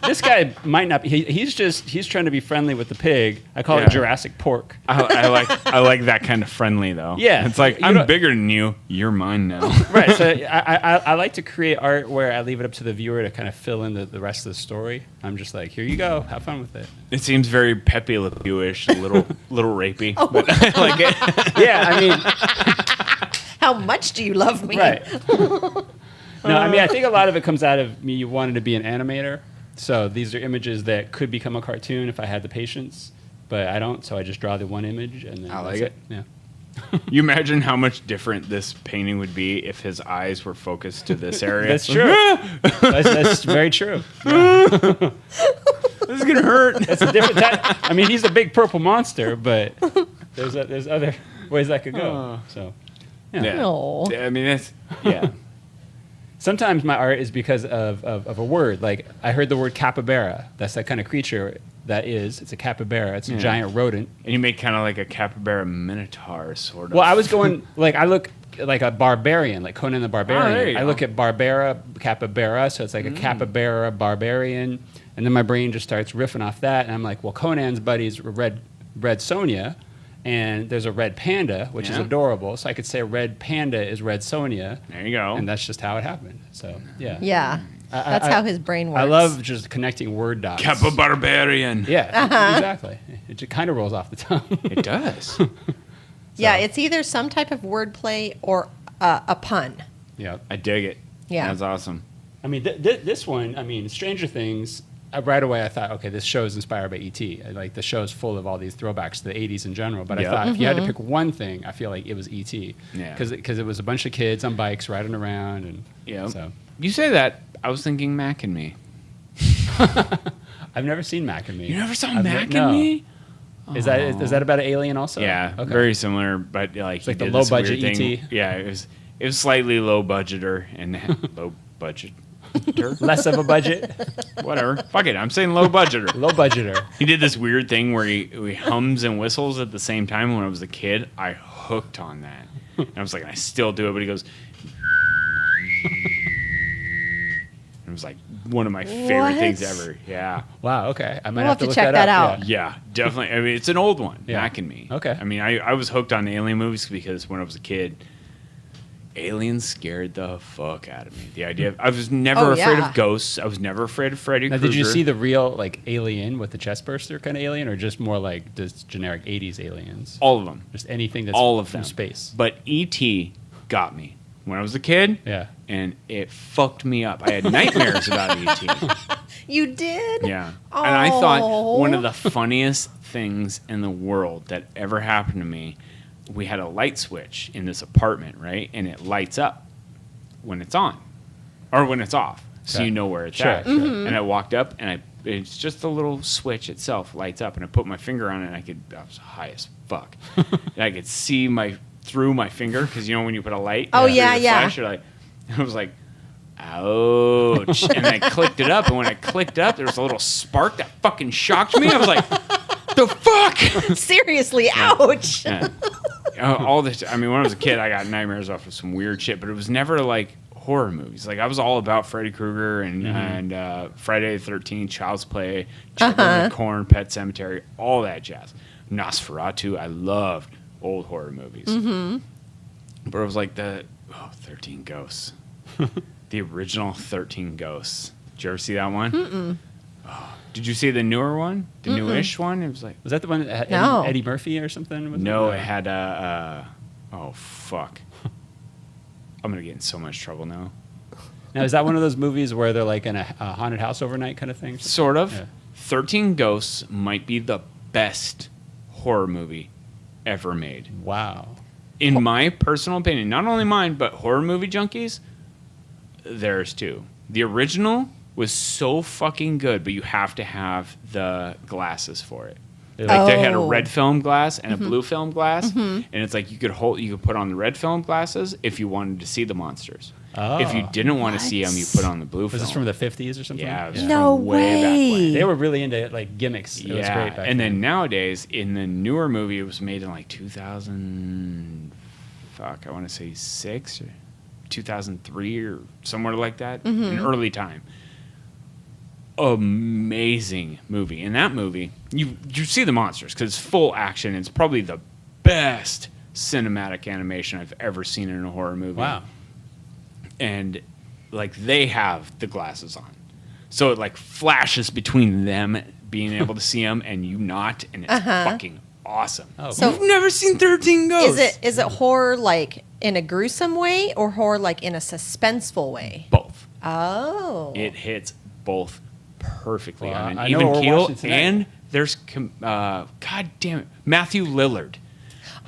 This guy might not be. He's trying to be friendly with the pig. I call Yeah. it Jurassic Pork. I like that kind of friendly though. Yeah. It's like You I'm don't- bigger than you. You're mine now. Right. So I like to create art where I leave it up to the viewer to kind of fill in the rest of the story. I'm just like, here you go, have fun with it. It seems very Pepe Le Pew-ish, a little rapey, but I like it. Yeah, I mean, How much do you love me? right. No, I mean, I think a lot of it comes out of me wanting to be an animator. So these are images that could become a cartoon if I had the patience, but I don't. So I just draw the one image, and then I that's like it. Yeah. You imagine how much different this painting would be if his eyes were focused to this area. That's true. That's very true. This is gonna hurt. It's a different type. I mean, he's a big purple monster, but there's other ways that could go. So Yeah. Aw. I mean, that's yeah. Sometimes my art is because of a word. Like I heard the word capybara. That's that kind of creature that is. It's a capybara. It's a giant rodent. And you make kind of like a capybara minotaur, sort of. Well, I was going like I look like a barbarian, like Conan the Barbarian. there you I go. look at barbara, capybara, so it's like a capybara barbarian, and then my brain just starts riffing off that, and I'm like, well, Conan's buddy's Red Sonja, and there's a red panda, which is Yeah. adorable. So I could say Red Panda is Red Sonja. There you go. And that's just how it happened. So yeah, Yeah. That's how his brain works. I love just connecting word dots. Capybarbarian. Yeah, exactly. It just kind of rolls off the tongue. It does. Yeah, it's either some type of wordplay or a pun. Yeah. I dig it. Yeah. That's awesome. I mean, this one, I mean, Stranger Things, right away I thought, okay, this show is inspired by E.T. Like, the show is full of all these throwbacks to the 80s in general. But Yep. I thought if you had to pick one thing, I feel like it was E.T. Yeah. Because it was a bunch of kids on bikes riding around. And Yeah. so You say that, I was thinking Mac and Me. I've never seen Mac and Me. You never saw I've Mac no. and Me? Is that about an alien also? Yeah, Okay. very similar, but like like he the did this low-budget weird thing. E.T.? Yeah, it was slightly low budgeter and low budget. Less of a budget, Whatever. Fuck it. I'm saying low budgeter. low budgeter. He did this weird thing where he hums and whistles at the same time. When I was a kid, I hooked on that. And I was like, I still do it, but he goes. It was like one of my favorite things What? ever. Yeah. Wow. Okay, I might We'll have to look check that up. out. Yeah, definitely. I mean, it's an old one, Yeah. Mac and Me. Okay. I mean, I was hooked on alien movies because when I was a kid, aliens scared the fuck out of me. The idea of, I was never Oh, afraid yeah. of ghosts. I was never afraid of Freddy Now, Krueger. did you see the real like alien with the chest burster kind of alien, or just more like just generic '80s aliens? All of them. Just anything that's All of from them. space. But E.T. got me when I was a kid. Yeah. And it fucked me up. I had nightmares about E.T. You did? Yeah. And I thought Aw. one of the funniest things in the world that ever happened to me, we had a light switch in this apartment, right? And it lights up when it's on or when it's off. So Okay. you know where it's Sure, at. sure. Mm-hmm. And I walked up and it's just a little switch itself lights up and I put my finger on it and I was high as fuck. And I could see through my finger because you know when you put a light Oh, through yeah, the yeah. flash, you're like, I was like, ouch. And I clicked it up, and when I clicked up, there was a little spark that fucking shocked me. I was like, the fuck? Seriously, ouch. Yeah. All this, I mean, when I was a kid, I got nightmares off of some weird shit, but it was never like horror movies. Like, I was all about Freddy Krueger and Friday the 13th, Child's Play, Children of the Corn, Pet Cemetery, all that jazz. Nosferatu, I loved old horror movies. But it was like 13 Ghosts. The original 13 Ghosts. Did you ever see that one? Oh, did you see the newer one? The newish one? It was like, Was that the one that had No. Eddie Murphy or something? Was no, it it had oh, fuck. I'm going to get in so much trouble now. Now, is that one of those movies where they're like in a haunted house overnight kind of thing? Sort of. Yeah. 13 Ghosts might be the best horror movie ever made. Wow. In my personal opinion, not only mine, but horror movie junkies, there's two. The original was so fucking good, but you have to have the glasses for it. Like they had a Oh. red film glass and a blue film glass, and it's like you could put on the red film glasses if you wanted to see the monsters. If you Oh. didn't want to see them, you put on the blue Was film. this from the 50s or something? Yeah, it was No from way back when. way. They were really into like gimmicks. It was great back and then. then nowadays in the newer movie, it was made in like 2000. Fuck, I want to say 6 or 2003 or somewhere like that, an early time. Amazing movie. In that movie, you see the monsters because it's full action. It's probably the best cinematic animation I've ever seen in a horror movie. Wow. And like they have the glasses on, so it like flashes between them being able to see them and you not, and it's fucking awesome. Oh, So- You've never seen 13 Ghosts? Is it horror like in a gruesome way or horror like in a suspenseful way? Both? Oh. It hits both perfectly Well, on an I know even what we're keel. watching tonight. And there's God damn it, Matthew Lillard.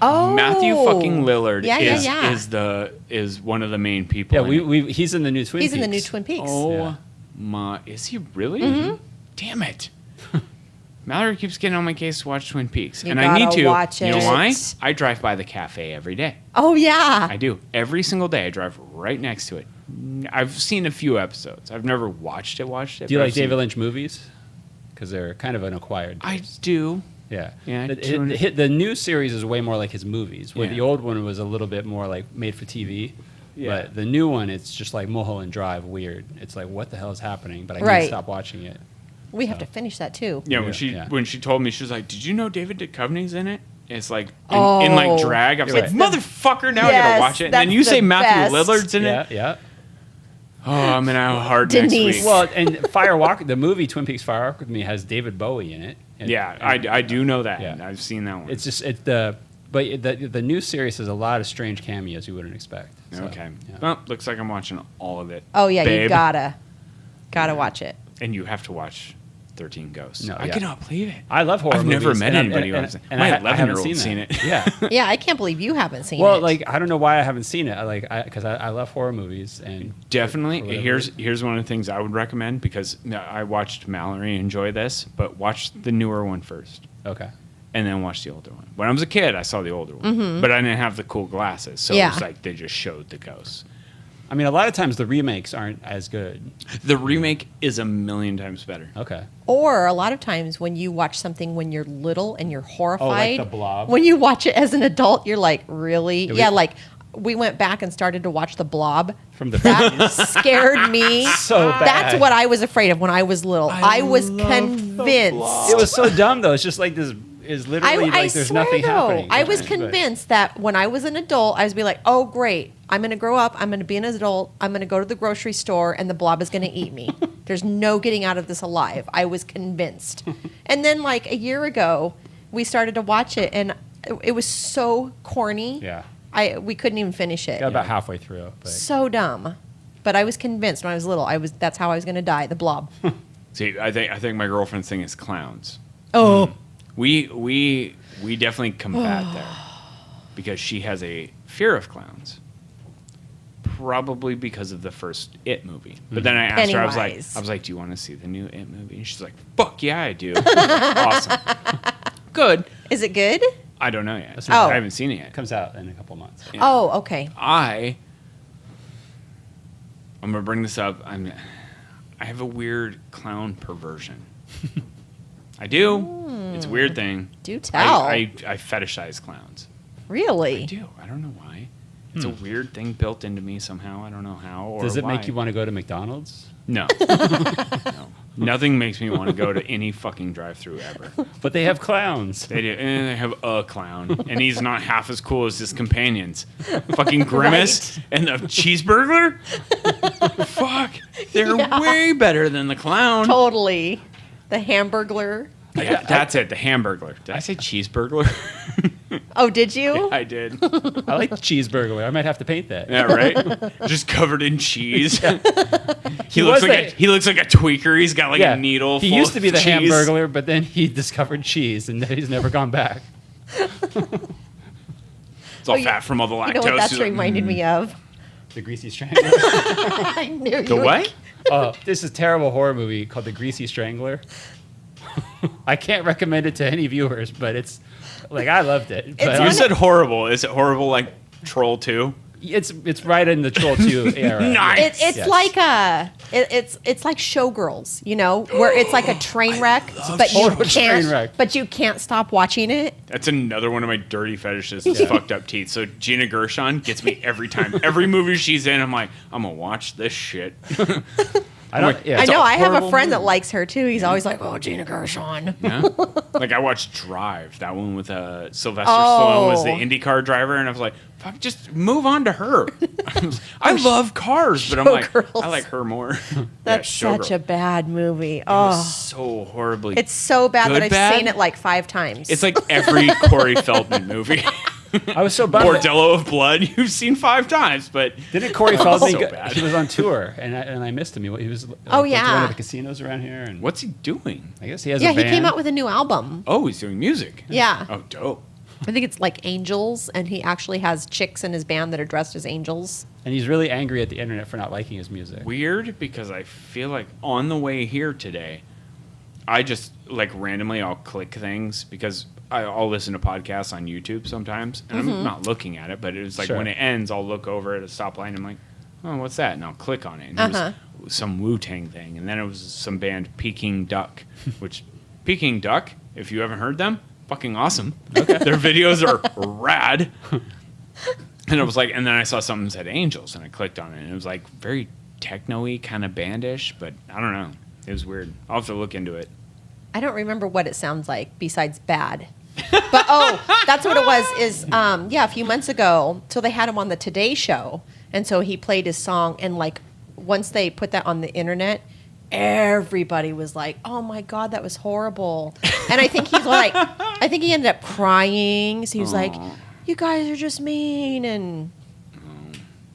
Oh. Matthew fucking Lillard Yeah, is one of the main people. Yeah, in it. he's in the new Twin He's Peaks. in the new Twin Peaks. Oh Yeah. my! Is he really? Damn it! Mallory keeps getting on my case to watch Twin Peaks, You and I need gotta to. watch You know it. why? I drive by the cafe every day. Oh yeah. I do. Every single day, I drive right next to it. I've seen a few episodes. I've never watched it. Do you but like I've seen David it. Lynch movies? Because they're kind of an acquired I taste. do. Yeah. Yeah, The new series is way more like his movies, where Yeah. the old one was a little bit more like made for TV. Yeah. But the new one, it's just like Mulholland Drive weird. It's like, what the hell is happening? But I can't Right. stop watching it. We have to finish that too. Yeah, Yeah. when she told me, she was like, "Did you know David Duchovny's in it?" It's like in Oh. like drag. I was like, It's the- "Motherfucker!" Now I Yes, gotta watch it. And then that's you say the Matthew best. Lillard's in Yeah, it. yeah. Oh, I'm gonna have a hard Denise. next week. Well, and Fire Walk, the movie Twin Peaks Fire Walk with Me has David Bowie in it. And- Yeah, and I do know that. Yeah. I've seen that one. It's just but the new series has a lot of strange cameos you wouldn't expect. So, okay. yeah. Well, looks like I'm watching all of it. Oh yeah, babe. you gotta watch it. And you have to watch 13 Ghosts. No, I yeah. cannot believe it. I love horror I've movies. never met and- anybody who and- has. and My I haven't 11-year-old's seen that. it. Yeah. Yeah, I can't believe you haven't seen Well, it. like I don't know why I haven't seen it. Because I love horror movies and Definitely. for whatever Here's one of the things I would recommend, because I watched Mallory enjoy this, but watch the newer one first, okay. and then watch the older one. When I was a kid, I saw the older one, but I didn't have the cool glasses, so it Yeah. was like they just showed the ghosts. I mean, a lot of times the remakes aren't as good. The remake is a million times better. Okay. Or a lot of times when you watch something when you're little and you're horrified, The Blob? when you watch it as an adult, you're like, really? Did we- Yeah, like we went back and started to watch The Blob. From the That scared me. So bad. That's what I was afraid of when I was little. I was convinced. It was so dumb though. It's just like this is literally like there's swear, nothing though, happening. I was But- convinced that when I was an adult, I was be like, oh, great. I'm going to grow up. I'm going to be an adult. I'm going to go to the grocery store and the blob is going to eat me. There's no getting out of this alive. I was convinced. And then like a year ago, we started to watch it and it was so corny. Yeah. We couldn't even finish it. Got about halfway through. But So dumb. But I was convinced when I was little. That's how I was going to die, the blob. See, I think my girlfriend's thing is clowns. Oh. We definitely combat there, because she has a fear of clowns. Probably because of the first It movie. But then I asked her, I Pennywise. was like, do you want to see the new It movie? And she's like, fuck yeah, I do. Awesome. Good. Is it good? I don't know yet. Oh. I haven't seen it it yet. comes out in a couple months. Yeah. Oh, okay. I'm gonna bring this up. I have a weird clown perversion. I do. It's a weird thing. Do tell. I fetishize clowns. Really? I do. I don't know why. It's a weird thing built into me somehow. I don't know how or Does it why. make you want to go to McDonald's? No. No. Nothing makes me want to go to any fucking drive-through ever. But they have clowns. They do. And they have a clown, and he's not half as cool as his companions. Fucking Grimace and the Cheeseburglar. Fuck, they're Yeah. way better than the clown. Totally. The Hamburglar. Yeah, that's it. The Hamburglar. Did I say Cheeseburglar? Oh, did you? I did. I like the cheeseburger. I might have to paint that. Yeah, right. Just covered in cheese. He was looks like he looks like a tweaker. He's got like a needle. He full used to be of the cheese. Hamburglar, but then he discovered cheese, and he's never gone back. It's all fat from all the lactose. You know what that's He's like, reminded me of? The Greasy Strangler. I knew you The would- what? Oh, this is a terrible horror movie called The Greasy Strangler. I can't recommend it to any viewers, but it's like I loved it. But You said horrible. Is it horrible like Troll 2? it's right in the Troll 2 era. Nice. It's Yes. like it's like Showgirls, you know, where it's like a train wreck, but you Showgirls. Train wreck. can't, but you can't stop watching it. That's another one of my dirty fetishes is fucked up teeth. So Gina Gershon gets me every time. Every movie she's in, I'm like, I'm going to watch this shit. I don't. Yeah, I It's know. a I have a horrible friend that movie. likes her too. He's always like, "Oh, Gina Gershon." Yeah? Like I watched Drive, that one with Sylvester Oh. Stallone was the IndyCar driver, and I was like, fuck, just move on to her. I love cars, but I'm like, Showgirls. I like her more. That's Yeah, such Showgirl. a bad movie. It Oh, was so horribly. it's so bad Good that I've bad? seen it like 5 times. It's like every Corey Feldman movie. I was so bummed. Bordello of Blood, you've seen 5 times, but Didn't Corey Oh, Feldman? so go- bad. He was on tour, and I missed him. He was. Oh, went to one yeah. of the casinos around here, and what's he doing? I guess he has yeah, a he band. came out with a new album. Oh, he's doing music. Yeah, Oh, dope. I think it's like Angels, and he actually has chicks in his band that are dressed as angels. and he's really angry at the internet for not liking his music. Weird, because I feel like on the way here today, I just like randomly I'll click things because I'll listen to podcasts on YouTube sometimes, and I'm not looking at it, but it's like when it ends, I'll look over at a stoplight and I'm like, oh, what's that? And I'll click on it. And it was some Wu-Tang thing, and then it was some band Peking Duck, which Peking Duck, if you haven't heard them, fucking awesome. Okay. Their videos are rad. And it was like, and then I saw something that said Angels, and I clicked on it, and it was like very techno-y, kind of bandish, but I don't know. It was weird. I'll have to look into it. I don't remember what it sounds like besides bad. But that's what it was. Is a few months ago. So they had him on the Today Show, and so he played his song, and like once they put that on the internet, everybody was like, "Oh my God, that was horrible." And I think he ended up crying. So he was like, "You guys are just mean," and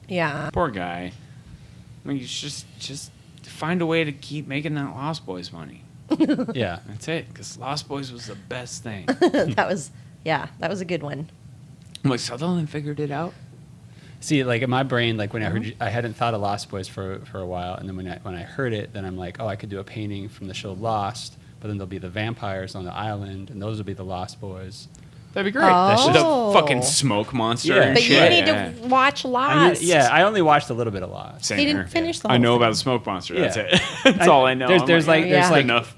yeah, poor guy. I mean, you just find a way to keep making that Lost Boys money. Yeah, that's it. Because Lost Boys was the best thing. that was a good one. I'm like, Sutherland figured it out. See, like in my brain, like when I heard you, I hadn't thought of Lost Boys for a while, and then when I heard it, then I'm like, oh, I could do a painting from the show Lost, but then there'll be the vampires on the island, and those will be the Lost Boys. That'd be great. That's just a fucking smoke monster. Yeah. And But shit. you need to watch Lost. I only watched a little bit of Lost. Same He here. didn't finish the whole I know thing. about the smoke monster. Yeah. That's it. That's all I know.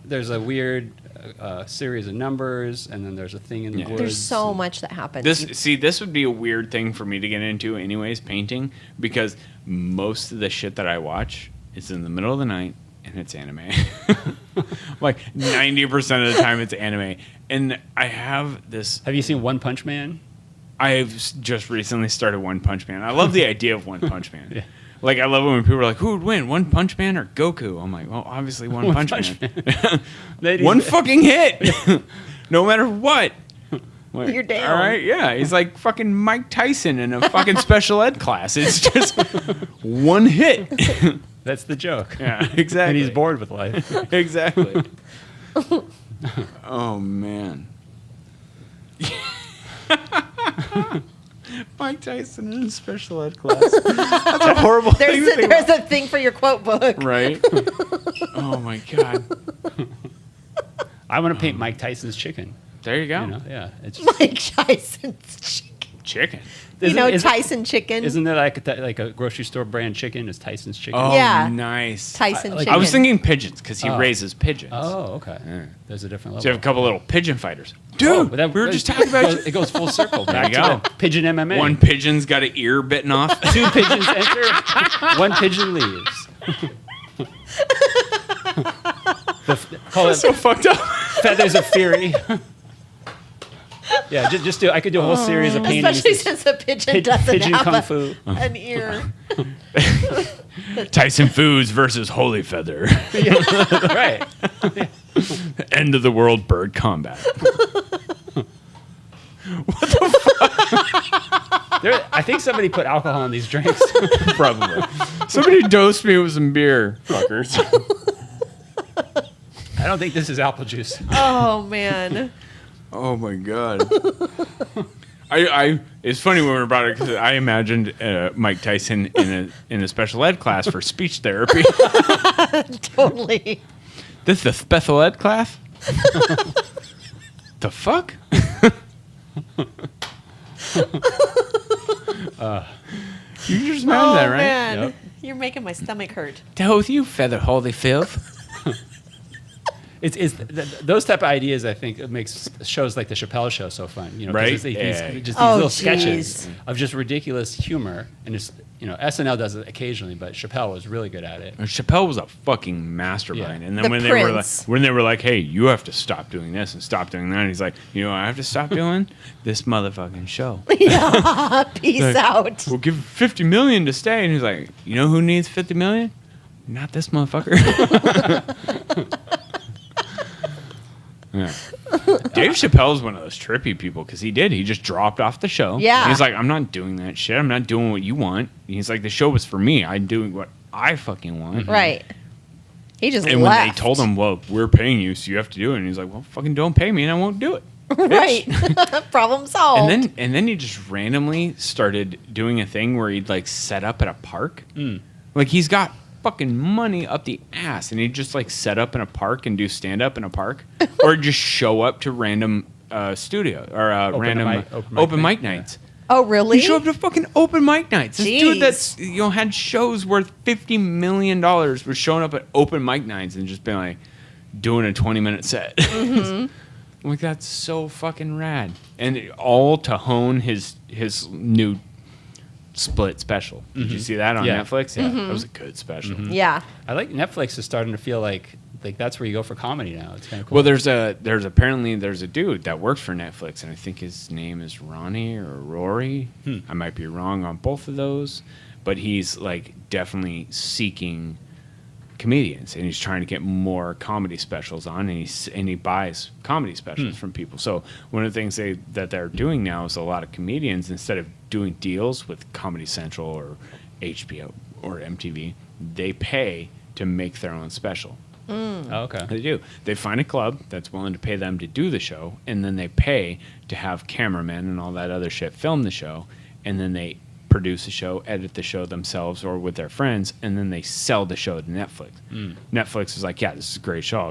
There's a weird series of numbers, and then there's a thing in the woods. There's so much that happens. This would be a weird thing for me to get into anyways, painting, because most of the shit that I watch is in the middle of the night, and it's anime. Like 90% of the time it's anime. And I have this... Have you seen One Punch Man? I've just recently started One Punch Man. I love the idea of One Punch Man. Yeah. Like, I love it when people are like, who would win, One Punch Man or Goku? I'm like, well, obviously One Punch Man. One fucking hit. No matter what. Like, You're down. All right, yeah. He's like fucking Mike Tyson in a fucking special ed class. It's just one hit. That's the joke. Yeah, exactly. And he's bored with life. Exactly. Oh, man. Mike Tyson in a special ed class. That's a horrible thing to think There's about. a thing for your quote book. Right? Oh, my God. I want to paint Mike Tyson's chicken. There you go. You know? Yeah. It's just, Mike Tyson's chicken. Chicken. Tyson chicken. Isn't that like a grocery store brand chicken? Is Tyson's chicken? Oh, Yeah. nice. Tyson like- chicken. I was thinking pigeons because he Oh. raises pigeons. Oh, okay. Yeah. There's a different level. So you have a couple little pigeon fighters. Oh, Dude, but that- we were just talking about it goes full circle. There Back you to go. the pigeon MMA. one pigeon's got an ear bitten off. 2 pigeons enter, 1 pigeon leaves. Call it So fucked up. Feathers of Fury. Yeah, just do. I could do a whole series of paintings. Especially since a pigeon doesn't pigeon have kung fu. an ear. Tyson Foods versus Holy Feather. Right. End of the world bird combat. I think somebody put alcohol in these drinks. Probably. Somebody dosed me with some beer, fuckers. I don't think this is apple juice. Oh man. Oh my God. It's funny when we were about it because I imagined Mike Tyson in a special ed class for speech therapy. Totally. This is the special ed class? The fuck? You just imagine that, right? Man. Yep. You're making my stomach hurt. To hell with you, feather holy filth. Those type of ideas. I think it makes shows like the Chappelle Show so fun. You know, 'cause Right? it's Yeah. these Oh, little geez. sketches of just ridiculous humor, and it's SNL does it occasionally, but Chappelle was really good at it. Chappelle was a fucking mastermind. Yeah. And then The when Prince. they were like, hey, you have to stop doing this and stop doing that, and he's like, you know what I have to stop doing? This motherfucking show. Yeah. Peace Like, out. We'll give $50 million to stay. And he's like, you know who needs $50 million? Not this motherfucker. Yeah. Dave Chappelle's one of those trippy people because he just dropped off the show. Yeah. He's like, I'm not doing that shit. I'm not doing what you want. He's like, the show was for me. I'm doing what I fucking want. Right. He just And left. when they told him, well, we're paying you, so you have to do it. And he's like, well, fucking don't pay me and I won't do it. Right. Problem solved. And then he just randomly started doing a thing where he'd like set up at a park. Like he's got fucking money up the ass, and he'd just like set up in a park and do stand up in a park, or just show up to random studio or open mic nights. Oh, really? He showed up to fucking open mic nights. This Jeez. dude that's had shows worth $50 million was showing up at open mic nights and just been like doing a 20-minute set. I'm like, that's so fucking rad, and all to hone his new Split special. Did you see that on Netflix? Yeah, that was a good special. Yeah. I like Netflix is starting to feel like that's where you go for comedy now. It's kind of cool. Well, there's a dude that works for Netflix, and I think his name is Ronnie or Rory. I might be wrong on both of those, but he's like definitely seeking comedians, and he's trying to get more comedy specials on, and he buys comedy specials from people. So one of the things that they're doing now is a lot of comedians, instead of doing deals with Comedy Central or HBO or MTV, they pay to make their own special. Oh, okay. They do. They find a club that's willing to pay them to do the show, and then they pay to have cameramen and all that other shit film the show, and then they produce the show, edit the show themselves or with their friends, and then they sell the show to Netflix. Netflix is like, yeah, this is a great show.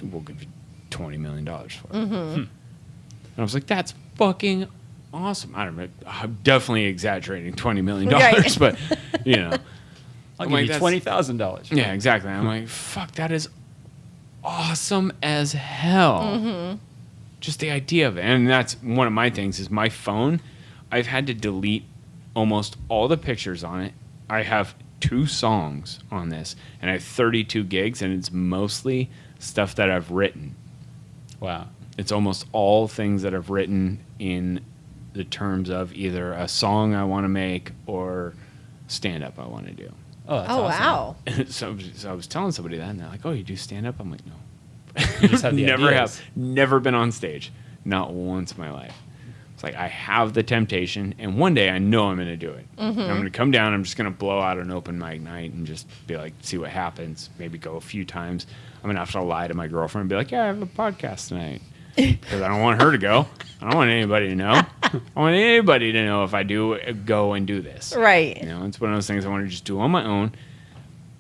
We'll give you $20 million for it. And I was like, that's fucking awesome. I don't know. I'm definitely exaggerating $20 million, Right. but you know. I'll I'm give like, you $20,000. Yeah, exactly. I'm like, fuck, that is awesome as hell. Just the idea of it. And that's one of my things is my phone, I've had to delete almost all the pictures on it. I have 2 songs on this, and I have 32 gigs, and it's mostly stuff that I've written. Wow. It's almost all things that I've written in the terms of either a song I want to make or stand-up I want to do. Oh, that's Oh, awesome. wow. So I was telling somebody that, and they're like, "Oh, you do stand up?" I'm like, "No, You just have the ideas. never been on stage, not once in my life." It's like I have the temptation, and one day I know I'm going to do it. And I'm going to come down. I'm just going to blow out an open mic night and just be like, see what happens. Maybe go a few times. I'm going to have to lie to my girlfriend and be like, "Yeah, I have a podcast tonight," because I don't want her to go. I don't want anybody to know. I want anybody to know if I do go and do this. Right. You know, it's one of those things I want to just do on my own.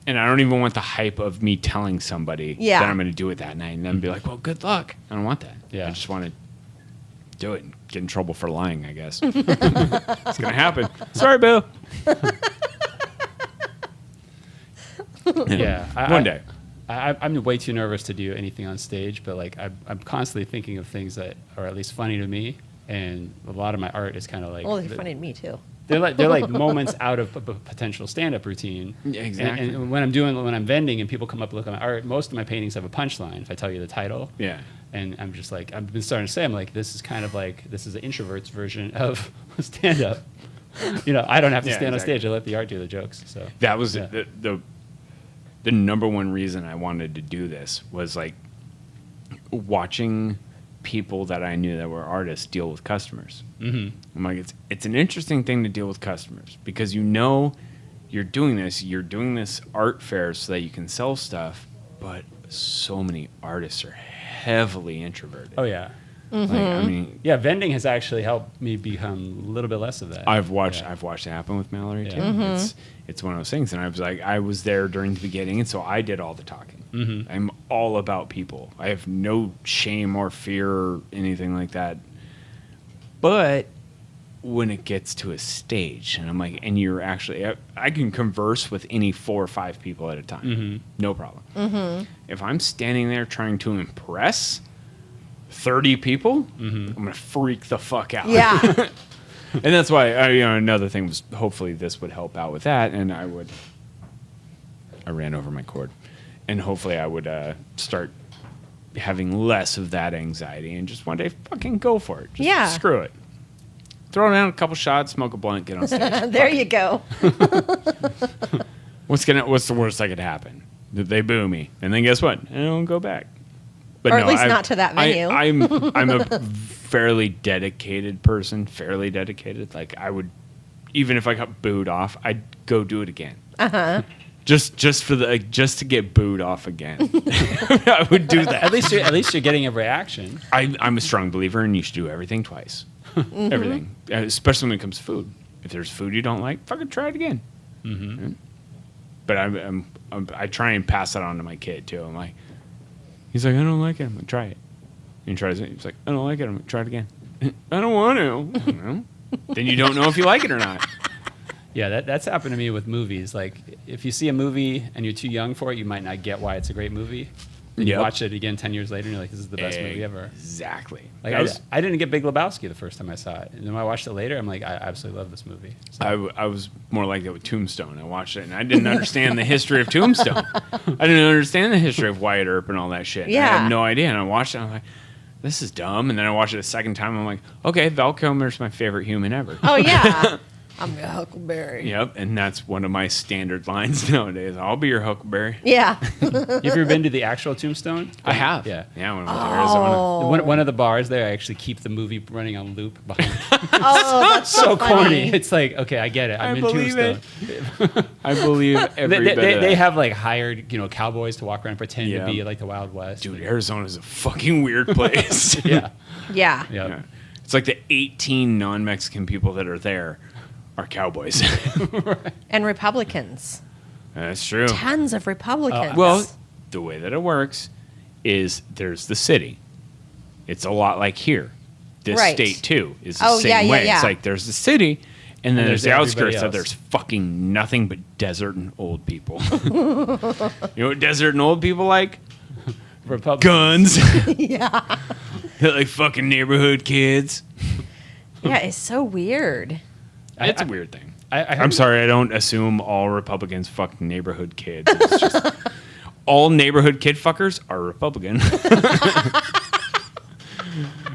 And I don't even want the hype of me telling somebody Yeah. that I'm going to do it that night and then be like, well, good luck. I don't want that. Yeah. I just want to do it and get in trouble for lying, I guess. It's going to happen. Sorry, Boo. Yeah. One day. I'm way too nervous to do anything on stage, but like I'm constantly thinking of things that are at least funny to me, and a lot of my art is kind of like Well, they're funny to me too. they're like moments out of a potential stand-up routine. Yeah, exactly. And when I'm vending and people come up and look at my art, most of my paintings have a punchline. If I tell you the title, Yeah. and I'm just like I've been starting to say, I'm like, this is kind of like this is an introvert's version of stand-up. You know, I don't have to Yeah, stand exactly. on stage. I let the art do the jokes. So That was yeah. the number one reason I wanted to do this was like watching people that I knew that were artists deal with customers. Mm-hmm. I'm like, it's an interesting thing to deal with customers because you know you're doing this art fair so that you can sell stuff, but so many artists are heavily introverted. Oh yeah. Like, I mean, Yeah, vending has actually helped me become a little bit less of that. I've watched Yeah. it happen with Mallory too. Yeah. It's one of those things, and I was there during the beginning, and so I did all the talking. Mm-hmm. I'm all about people. I have no shame or fear or anything like that. But when it gets to a stage, and I'm like, and you're actually, I can converse with any 4 or 5 people at a time, Mm-hmm. no problem. If I'm standing there trying to impress 30 people, I'm gonna freak the fuck out. Yeah. And that's why another thing was hopefully this would help out with that, and I ran over my cord, and hopefully I would start having less of that anxiety and just one day fucking go for it. Just Yeah. screw it. Throw down a couple shots, smoke a blunt, get on stage. There you go. What's the worst that could happen? That they boo me, and then guess what? I don't go back. But Or at least not to that venue. I'm a fairly dedicated person. Fairly dedicated. Like I would, even if I got booed off, I'd go do it again. Just to get booed off again. I would do that. At least you're getting a reaction. I'm a strong believer, and you should do everything twice. But I try and pass that on to my kid too. I'm like, he's like, I don't like it. I'm like, try it. And he tries it. He's like, I don't like it. I'm like, try it again. I don't want to. Well, then you don't know if you like it or not. Yeah, that's happened to me with movies. Like, if you see a movie and you're too young for it, you might not get why it's a great movie. Then you Yep. watch it again 10 years later, and you're like, this is the best movie ever. Exactly. Like, I didn't get Big Lebowski the first time I saw it. And then when I watched it later, I'm like, I absolutely love this movie. So, I was more like that with Tombstone. I watched it and I didn't understand the history of Tombstone. I didn't understand the history of Wyatt Earp and all that shit. Yeah. I had no idea. And I watched it and I'm like, this is dumb. And then I watched it a second time. I'm like, okay, Val Kilmer's my favorite human ever. Oh yeah. I'm your Huckleberry. Yep. And that's one of my standard lines nowadays. I'll be your Huckleberry. Yeah. you ever been to the actual Tombstone? I have. Yeah. Yeah. When I went to Arizona. Oh. One of the bars there, I actually keep the movie running on loop behind. Oh, that's So funny. corny. It's like, okay, I get it. I'm I in believe Tombstone. I believe every bit of They that. have like hired, cowboys to walk around and pretend Yeah. to be like the Wild West. Dude, Arizona's a fucking weird place. Yeah. Yeah. Yeah. Yeah. It's like the 18 non-Mexican people that are there are cowboys. And Republicans. That's true. Tons of Republicans. Well, the way that it works is there's the city. It's a lot like here. This Right. state, too, is the Oh, same yeah, yeah, way. yeah. It's like there's the city, and then there's the everybody outskirts that else. there's fucking nothing but desert and old people. You know what desert and old people like? Republic. Guns. yeah. They're like fucking neighborhood kids. Yeah, it's so weird. It's a weird thing. I I'm heard- sorry, I don't assume all Republicans fuck neighborhood kids. It's just all neighborhood kid fuckers are Republican.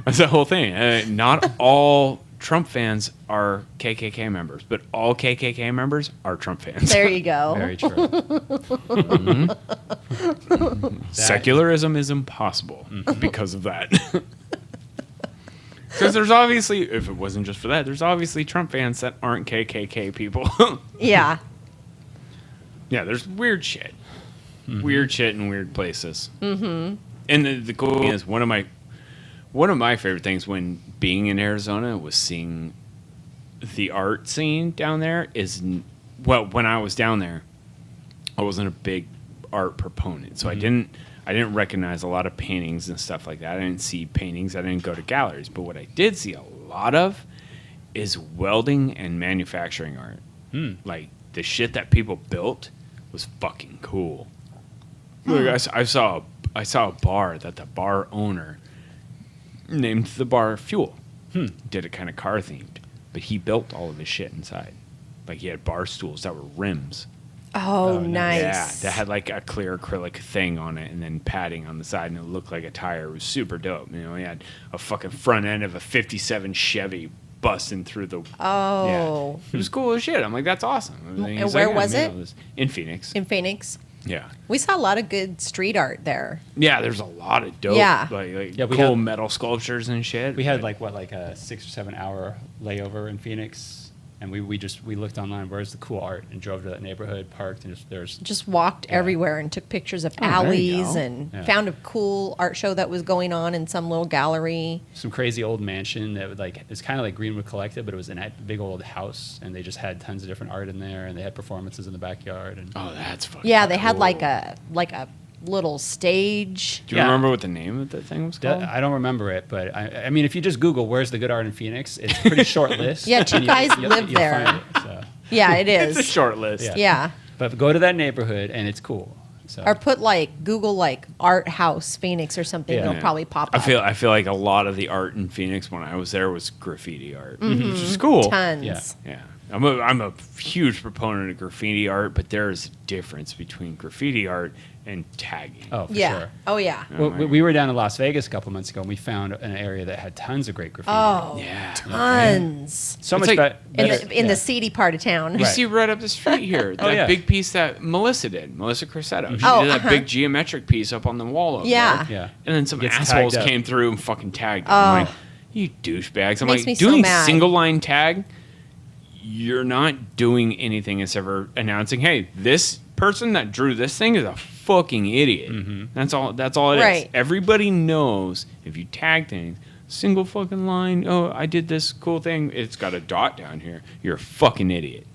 That's the whole thing. Not all Trump fans are KKK members, but all KKK members are Trump fans. There you go. Very true. Secularism is impossible because of that. Because there's obviously, if it wasn't just for that, there's obviously Trump fans that aren't KKK people. Yeah. Yeah, there's weird shit. Weird shit in weird places. Mm-hmm. And the cool thing is, one of my favorite things when being in Arizona was seeing the art scene down there when I was down there, I wasn't a big art proponent. So I didn't recognize a lot of paintings and stuff like that. I didn't see paintings. I didn't go to galleries. But what I did see a lot of is welding and manufacturing art. Like, the shit that people built was fucking cool. Like, I saw a bar that the bar owner named the bar Fuel. Did it kind of car themed, but he built all of his shit inside. Like, he had bar stools that were rims. Oh, nice. Yeah, that had like a clear acrylic thing on it and then padding on the side, and it looked like a tire. It was super dope. You know, he had a fucking front end of a 57 Chevy busting through the... Oh. Yeah. It was cool as shit. I'm like, that's awesome. And He's where like, was I made it? all this. In Phoenix. In Phoenix. Yeah. We saw a lot of good street art there. Yeah, there's a lot of dope, Yeah. like Yeah, we cool had- metal sculptures and shit. We had like a 6 or 7 hour layover in Phoenix, and we looked online, where's the cool art, and drove to that neighborhood, parked, and there's Just walked Yeah. everywhere and took pictures of there you alleys go. and Yeah. found a cool art show that was going on in some little gallery. some crazy old mansion that would it's kind of like Greenwood Collective, but it was in a big old house, and they just had tons of different art in there, and they had performances in the backyard. And Oh, that's fucking Yeah, they had cool. like a little stage. Do you Yeah. remember what the name of the thing was called? I don't remember it, but I mean, if you just Google where's the good art in Phoenix, it's a pretty short list. Yeah, two and guys live you'll there. find it, so. Yeah, it It's a is. short list. Yeah. Yeah. But go to that neighborhood, and it's cool. So. Or put Google art house Phoenix or something. Yeah. It'll probably pop I up. feel like a lot of the art in Phoenix when I was there was graffiti art, which is cool. Tons. Yeah. Yeah, I'm a huge proponent of graffiti art, but there is a difference between graffiti art and tagging. Oh, for Yeah. sure. Oh, yeah. Well, we were down in Las Vegas a couple months ago, and we found an area that had tons of great graffiti. Oh, Yeah. tons. So It's much like- better. In the seedy part of town. You Right. see right up the street here that yeah. big piece that Melissa did, Melissa Cressetto. She Oh, did that uh-huh. big geometric piece up on the wall over Yeah. there. Yeah. And then some Gets assholes tagged up. came through and fucking tagged it. Oh. I'm like, you douchebags. I'm Makes me like, so doing mad. single line tag, you're not doing anything except for announcing, hey, this person that drew this thing is a fucking idiot. That's all it is. Right. Everybody knows if you tag things, single fucking line, oh, I did this cool thing, it's got a dot down here. You're a fucking idiot.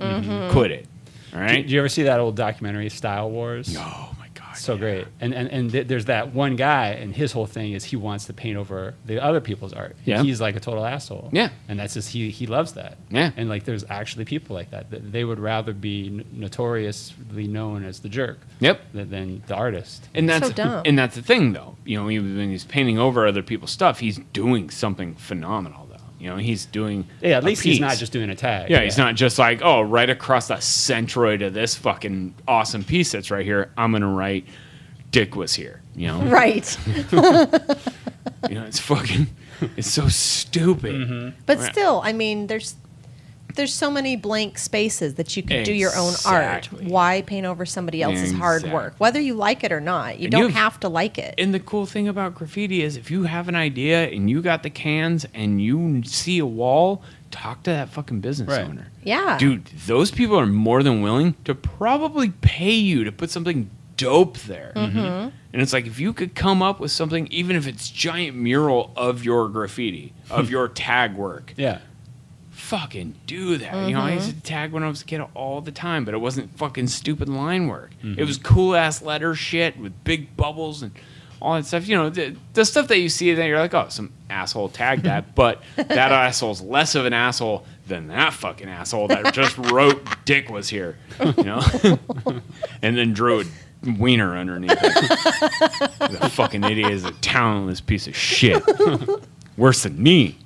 Quit it. All right. Did you ever see that old documentary, Style Wars? Oh my god. So yeah. great. And there's that one guy, and his whole thing is he wants to paint over the other people's art. Yeah. He's like a total asshole. Yeah. And that's just, he loves that. Yeah. And like there's actually people like that. They would rather be notoriously known as the jerk. Yep. Than the artist. And that's So dumb. and that's the thing though. You know, when he's painting over other people's stuff, he's doing something phenomenal though. You know, he's doing Yeah, at a least he's not piece. just doing a tag. Yeah, he's not just like, oh, right across the centroid of this fucking awesome piece that's right here, I'm gonna write Dick was here. You know? Right. You know, it's fucking it's so stupid. But Right. still, I mean, there's so many blank spaces that you can do your own art. Exactly. Why paint over somebody else's hard work? Exactly. Whether you like it or not. You And don't you've- have to like it. And the cool thing about graffiti is if you have an idea and you got the cans and you see a wall, talk to that fucking business Right. owner. Yeah. Dude, those people are more than willing to probably pay you to put something dope there. And it's like if you could come up with something, even if it's giant mural of your graffiti, of your tag work, Yeah. fucking do that. You know, I used to tag when I was a kid all the time, but it wasn't fucking stupid line work. It was cool ass letter shit with big bubbles and all that stuff. You know, the stuff that you see, then you're like, oh, some asshole tagged that, but that asshole's less of an asshole than that fucking asshole that just wrote Dick was here, you know, and then drew a wiener underneath it. The fucking idiot is a talentless piece of shit. Worse than me.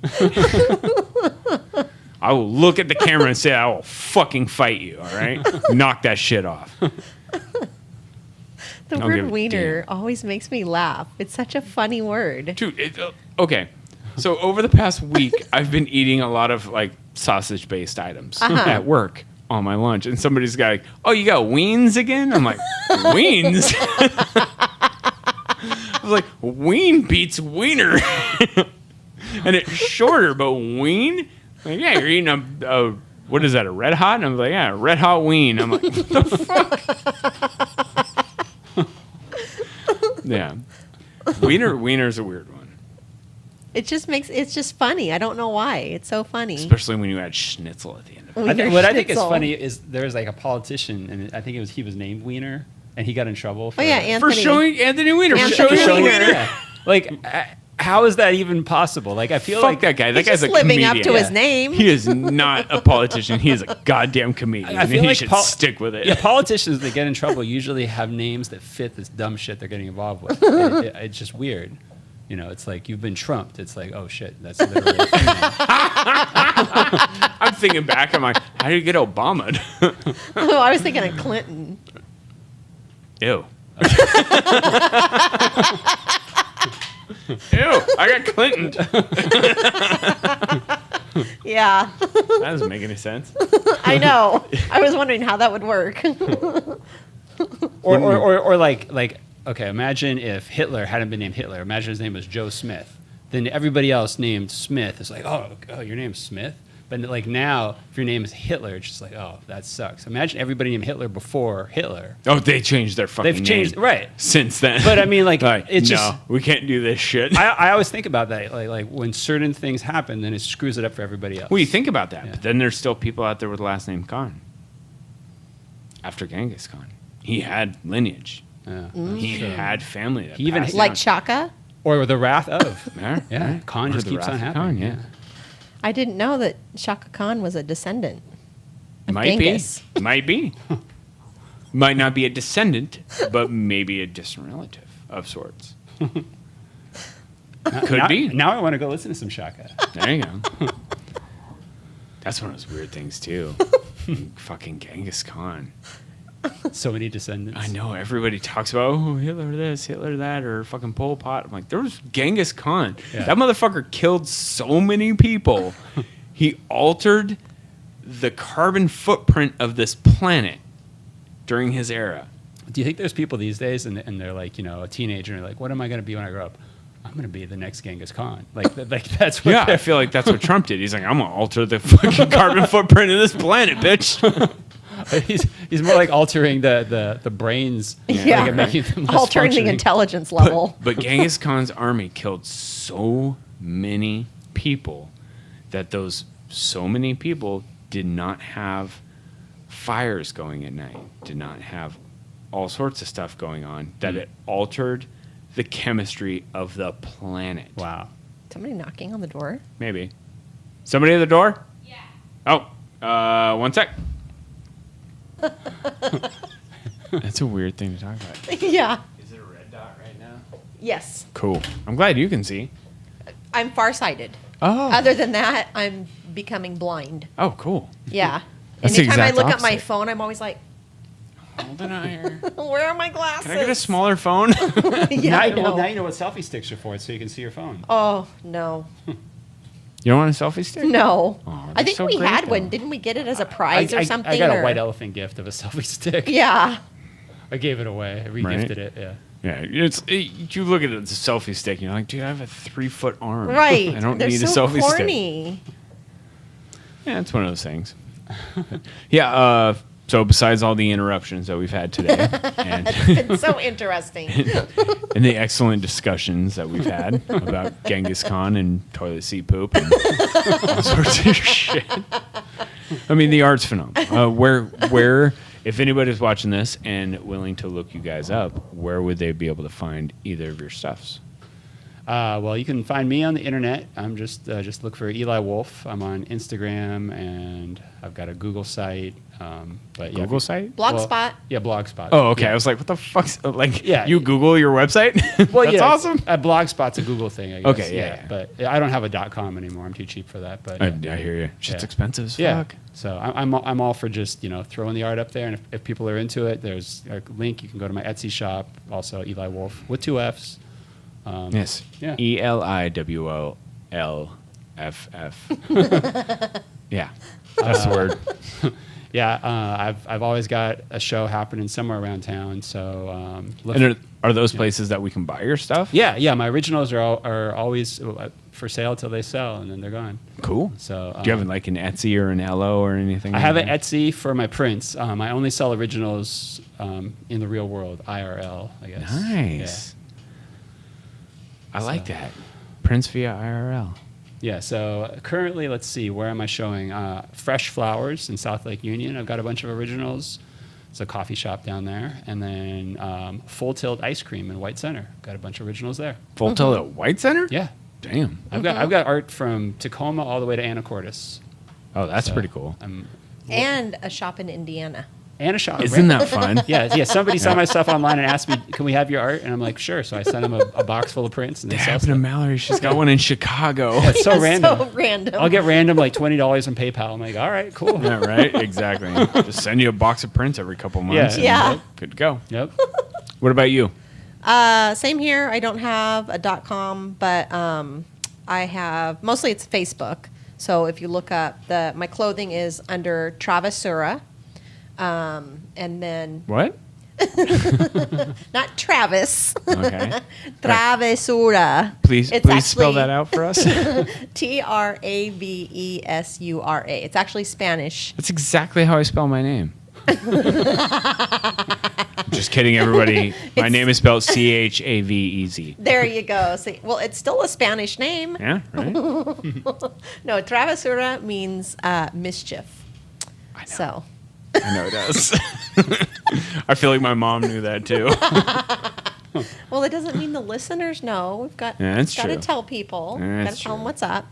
I will look at the camera and say, I will fucking fight you, all right? Knock that shit off. The I'll give word a wiener always makes me laugh. It's such a funny word. Dude, okay. So over the past week, I've been eating a lot of like sausage-based items at work on my lunch. And somebody's got like, oh, you got weens again? I'm like, weens? I was like, ween beats wiener. And it's shorter, but ween? Like, yeah, you're eating a what is that, a Red Hot? And I'm like, yeah, Red Hot ween. I'm like, what the fuck? Yeah. Wiener's a weird one. It's just funny. I don't know why. It's so funny. Especially when you add schnitzel at the end of it. Wiener What I think is schnitzel. funny is there was like a politician, and I think he was named Wiener, and he got in trouble for Oh yeah, For Anthony. showing Anthony Weiner. For Anthony showing Weiner. Weiner. Yeah. Like, how is that even possible? Like, I feel Fuck like that guy. That He's guy's just a living comedian. up to his name. He is not a politician. He is a goddamn comedian. I feel he like should pol- stick with it. Yeah, politicians that get in trouble usually have names that fit this dumb shit they're getting involved with. It's just weird. You know, it's like you've been trumped. It's like, oh shit, that's literally a thing now. I'm thinking back. I'm like, how do you get Obama? Oh, I was thinking of Clinton. Ew. Ew. I got Clinton. Yeah, That doesn't make any sense. I know. I was wondering how that would work. Or like, okay, imagine if Hitler hadn't been named Hitler. Imagine his name was Joe Smith. Then everybody else named Smith is like, oh, your name's Smith? But like now, if your name is Hitler, it's just like, oh, that sucks. Imagine everybody named Hitler before Hitler. Oh, they changed their fucking They've changed, name right. since then. But I mean, like, it's no, just, we can't do this shit. I always think about that. Like when certain things happen, then it screws it up for everybody else. Well, you think about that, Yeah. but then there's still people out there with the last name Khan. After Genghis Khan, he had lineage. Yeah. He had family. That He even- passed Like down. Chaka? Or the wrath of. Yeah, Yeah, right. Khan Or just the keeps Wrath on of happening. Khan, Yeah. I didn't know that Shaka Khan was a descendant. of Might Genghis. be. Might be. Might not be a descendant, but maybe a distant relative of sorts. Could now, be. Now I want to go listen to some Shaka. There you go. That's one of those weird things too. Fucking Genghis Khan. So many descendants. I know everybody talks about Hitler this, Hitler that, or fucking Pol Pot. I'm like, there was Genghis Khan. Yeah. That motherfucker killed so many people. He altered the carbon footprint of this planet during his era. Do you think there's people these days and they're like, you know, a teenager and they're like, what am I going to be when I grow up? I'm going to be the next Genghis Khan. Like that's what Yeah, I feel like that's what Trump did. He's like, I'm gonna alter the fucking carbon footprint of this planet, bitch. he's more like altering the brains. Yeah. Like, and making them less Altering the functioning. intelligence level. But Genghis Khan's army killed so many people that those so many people did not have fires going at night, did not have all sorts of stuff going on, that it altered the chemistry of the planet. Wow. Somebody knocking on the door? Maybe. Somebody at the door? Yeah. Oh, one sec. That's a weird thing to talk about. Yeah. Is it a red dot right now? Yes. Cool. I'm glad you can see. I'm farsighted. Oh. Other than that, I'm becoming blind. Oh, cool. Yeah. That's the Anytime I exact look at my opposite. phone, I'm always like, Hold an eye here. where are my glasses? Can I get a smaller phone? Yeah, now, I you- well, know. now you know what selfie sticks are for, so you can see your phone. Oh, no. You don't want a selfie stick? No. Oh, I they're think so we great, had though. one. Didn't we get it as a prize or something? I got or- a white elephant gift of a selfie stick. Yeah. I gave it away. I regifted it. Yeah. Yeah, you look at it as a selfie stick, and you're like, dude, I have a 3-foot arm. Right. I don't They're need a so selfie corny. stick. Yeah, it's one of those things. Yeah, so besides all the interruptions that we've had today, and, It's so interesting. and the excellent discussions that we've had about Genghis Khan and toilet seat poop and all sorts of shit. I mean, the art's phenomenal. Where, if anybody's watching this and willing to look you guys up, where would they be able to find either of your stuffs? Well, you can find me on the internet. I'm just look for Eli Wolff. I'm on Instagram, and I've got a Google site. But yeah, Google site? Blogspot. Yeah, Blogspot. Oh, okay. Yeah. I was like, what the fuck's like? Yeah. You Google your website? Well, That's yeah, awesome. Blogspot's a Google thing, I guess. Okay, yeah. But I don't have a .com anymore. I'm too cheap for that. But I yeah. hear you. Shit's Yeah. expensive as Yeah. fuck. So I'm all for just throwing the art up there, and if people are into it, there's a link. You can go to my Etsy shop. Also, Eli Wolff with 2 Fs. Yes. Yeah. ELIWOLFF. Yeah. That's the word. Yeah, I've always got a show happening somewhere around town. So look. And are those places that we can buy your stuff? Yeah. My originals are always for sale till they sell, and then they're gone. Cool. So Do you have like an Etsy or an Elo or anything? I have like an that? Etsy for my prints. I only sell originals in the real world, IRL, I guess. Nice. I like that. Prints via IRL. Yeah. So currently, let's see, where am I showing? Fresh Flowers in South Lake Union. I've got a bunch of originals. It's a coffee shop down there, and then Full Tilt Ice Cream in White Center. Got a bunch of originals there. Full Tilt at White Center? Yeah. Damn. I've got art from Tacoma all the way to Anacortes. Oh, that's So pretty cool. And a shop in Indiana. And a shop. Isn't that fun? Yeah. Somebody saw my stuff online and asked me, "Can we have your art?" And I'm like, "Sure." So I sent them a box full of prints, and they That sell happened to stuff. Mallory. She's got one in Chicago. It's so It's random. So random. I'll get random like $20 on PayPal. I'm like, all right, cool. Yeah, right? Exactly. Just send you a box of prints every couple months. Yeah. and Yeah. Good to go. Yep. What about you? Same here. I don't have a .com, but I have mostly it's Facebook. So if you look up my clothing is under Travesura, and then What? not Travis, Okay. Travesura. Please spell actually that out for us. Travesura. It's actually Spanish. That's exactly how I spell my name. Just kidding, everybody. My name is spelled CHAVEZ. There you go. See, well, it's still a Spanish name. Yeah, right? No, Travesura means mischief. I know. So. I know it does. I feel like my mom knew that too. Well, it doesn't mean the listeners know. We've got, Yeah, that's got to true. tell people. Yeah, Got that's to tell them true. what's up.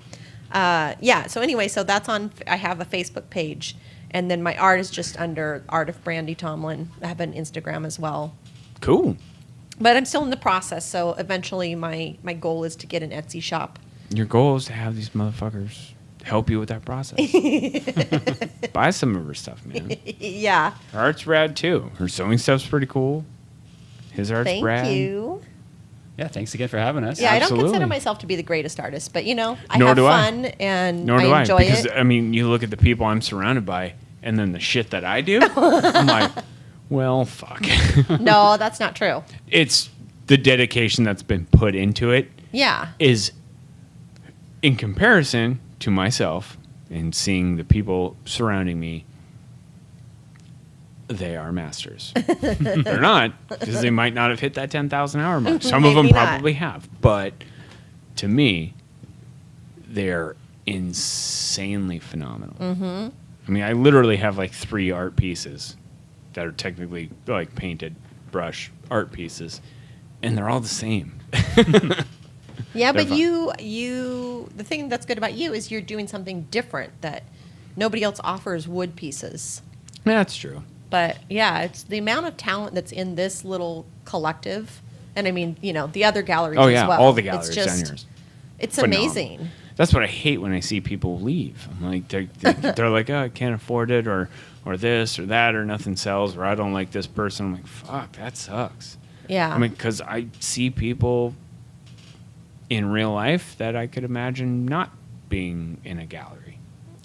Yeah. So anyway, so that's on. I have a Facebook page, and then my art is just under Art of Brandy Tomlin. I have an Instagram as well, Cool. but I'm still in the process. So eventually, my goal is to get an Etsy shop. Your goal is to have these motherfuckers help you with that process. Buy some of her stuff, man. Yeah. Her art's rad too. Her sewing stuff's pretty cool. His art's Thank rad. you. Yeah. Thanks again for having us. Yeah, I don't Absolutely. consider myself to be the greatest artist, but I Nor have do I. fun and Nor do I I. enjoy Because, it. I mean, you look at the people I'm surrounded by and then the shit that I do. I'm like, well, fuck. No, that's not true. It's the dedication that's been put into it Yeah. is in comparison to myself and seeing the people surrounding me, they are masters. They're not, because they might not have hit that 10,000 hour mark. Some of them Maybe not. probably have. But to me, they're insanely phenomenal. I mean, I literally have like 3 art pieces that are technically like painted brush art pieces, and they're all the same. Yeah, They're but fun. the thing that's good about you is you're doing something different that nobody else offers wood pieces. Yeah, that's true. But yeah, it's the amount of talent that's in this little collective. And I mean, the other galleries Oh as yeah, well. all the galleries It's on just, yours. it's Phenomenal. amazing. That's what I hate when I see people leave. I'm like, they're like, oh, I can't afford it, or this or that, or nothing sells, or I don't like this person. I'm like, fuck, that sucks. Yeah. I mean, because I see people in real life that I could imagine not being in a gallery.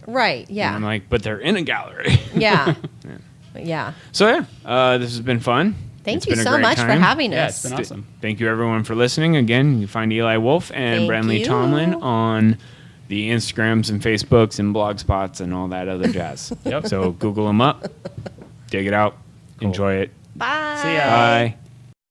Right. Yeah. And I'm like, but they're in a gallery. Yeah. Yeah. Yeah. So yeah, this has been fun. Thank It's you been a so great much for time. having Yeah, us. it's been awesome. Thank you everyone for listening. Again, you find Eli Wolff and Thank Brandy you. Tomlin on the Instagrams and Facebooks and blog spots and all that other jazz. Yep. So Google them up, dig it out, Cool. enjoy it. Bye. See ya. Bye.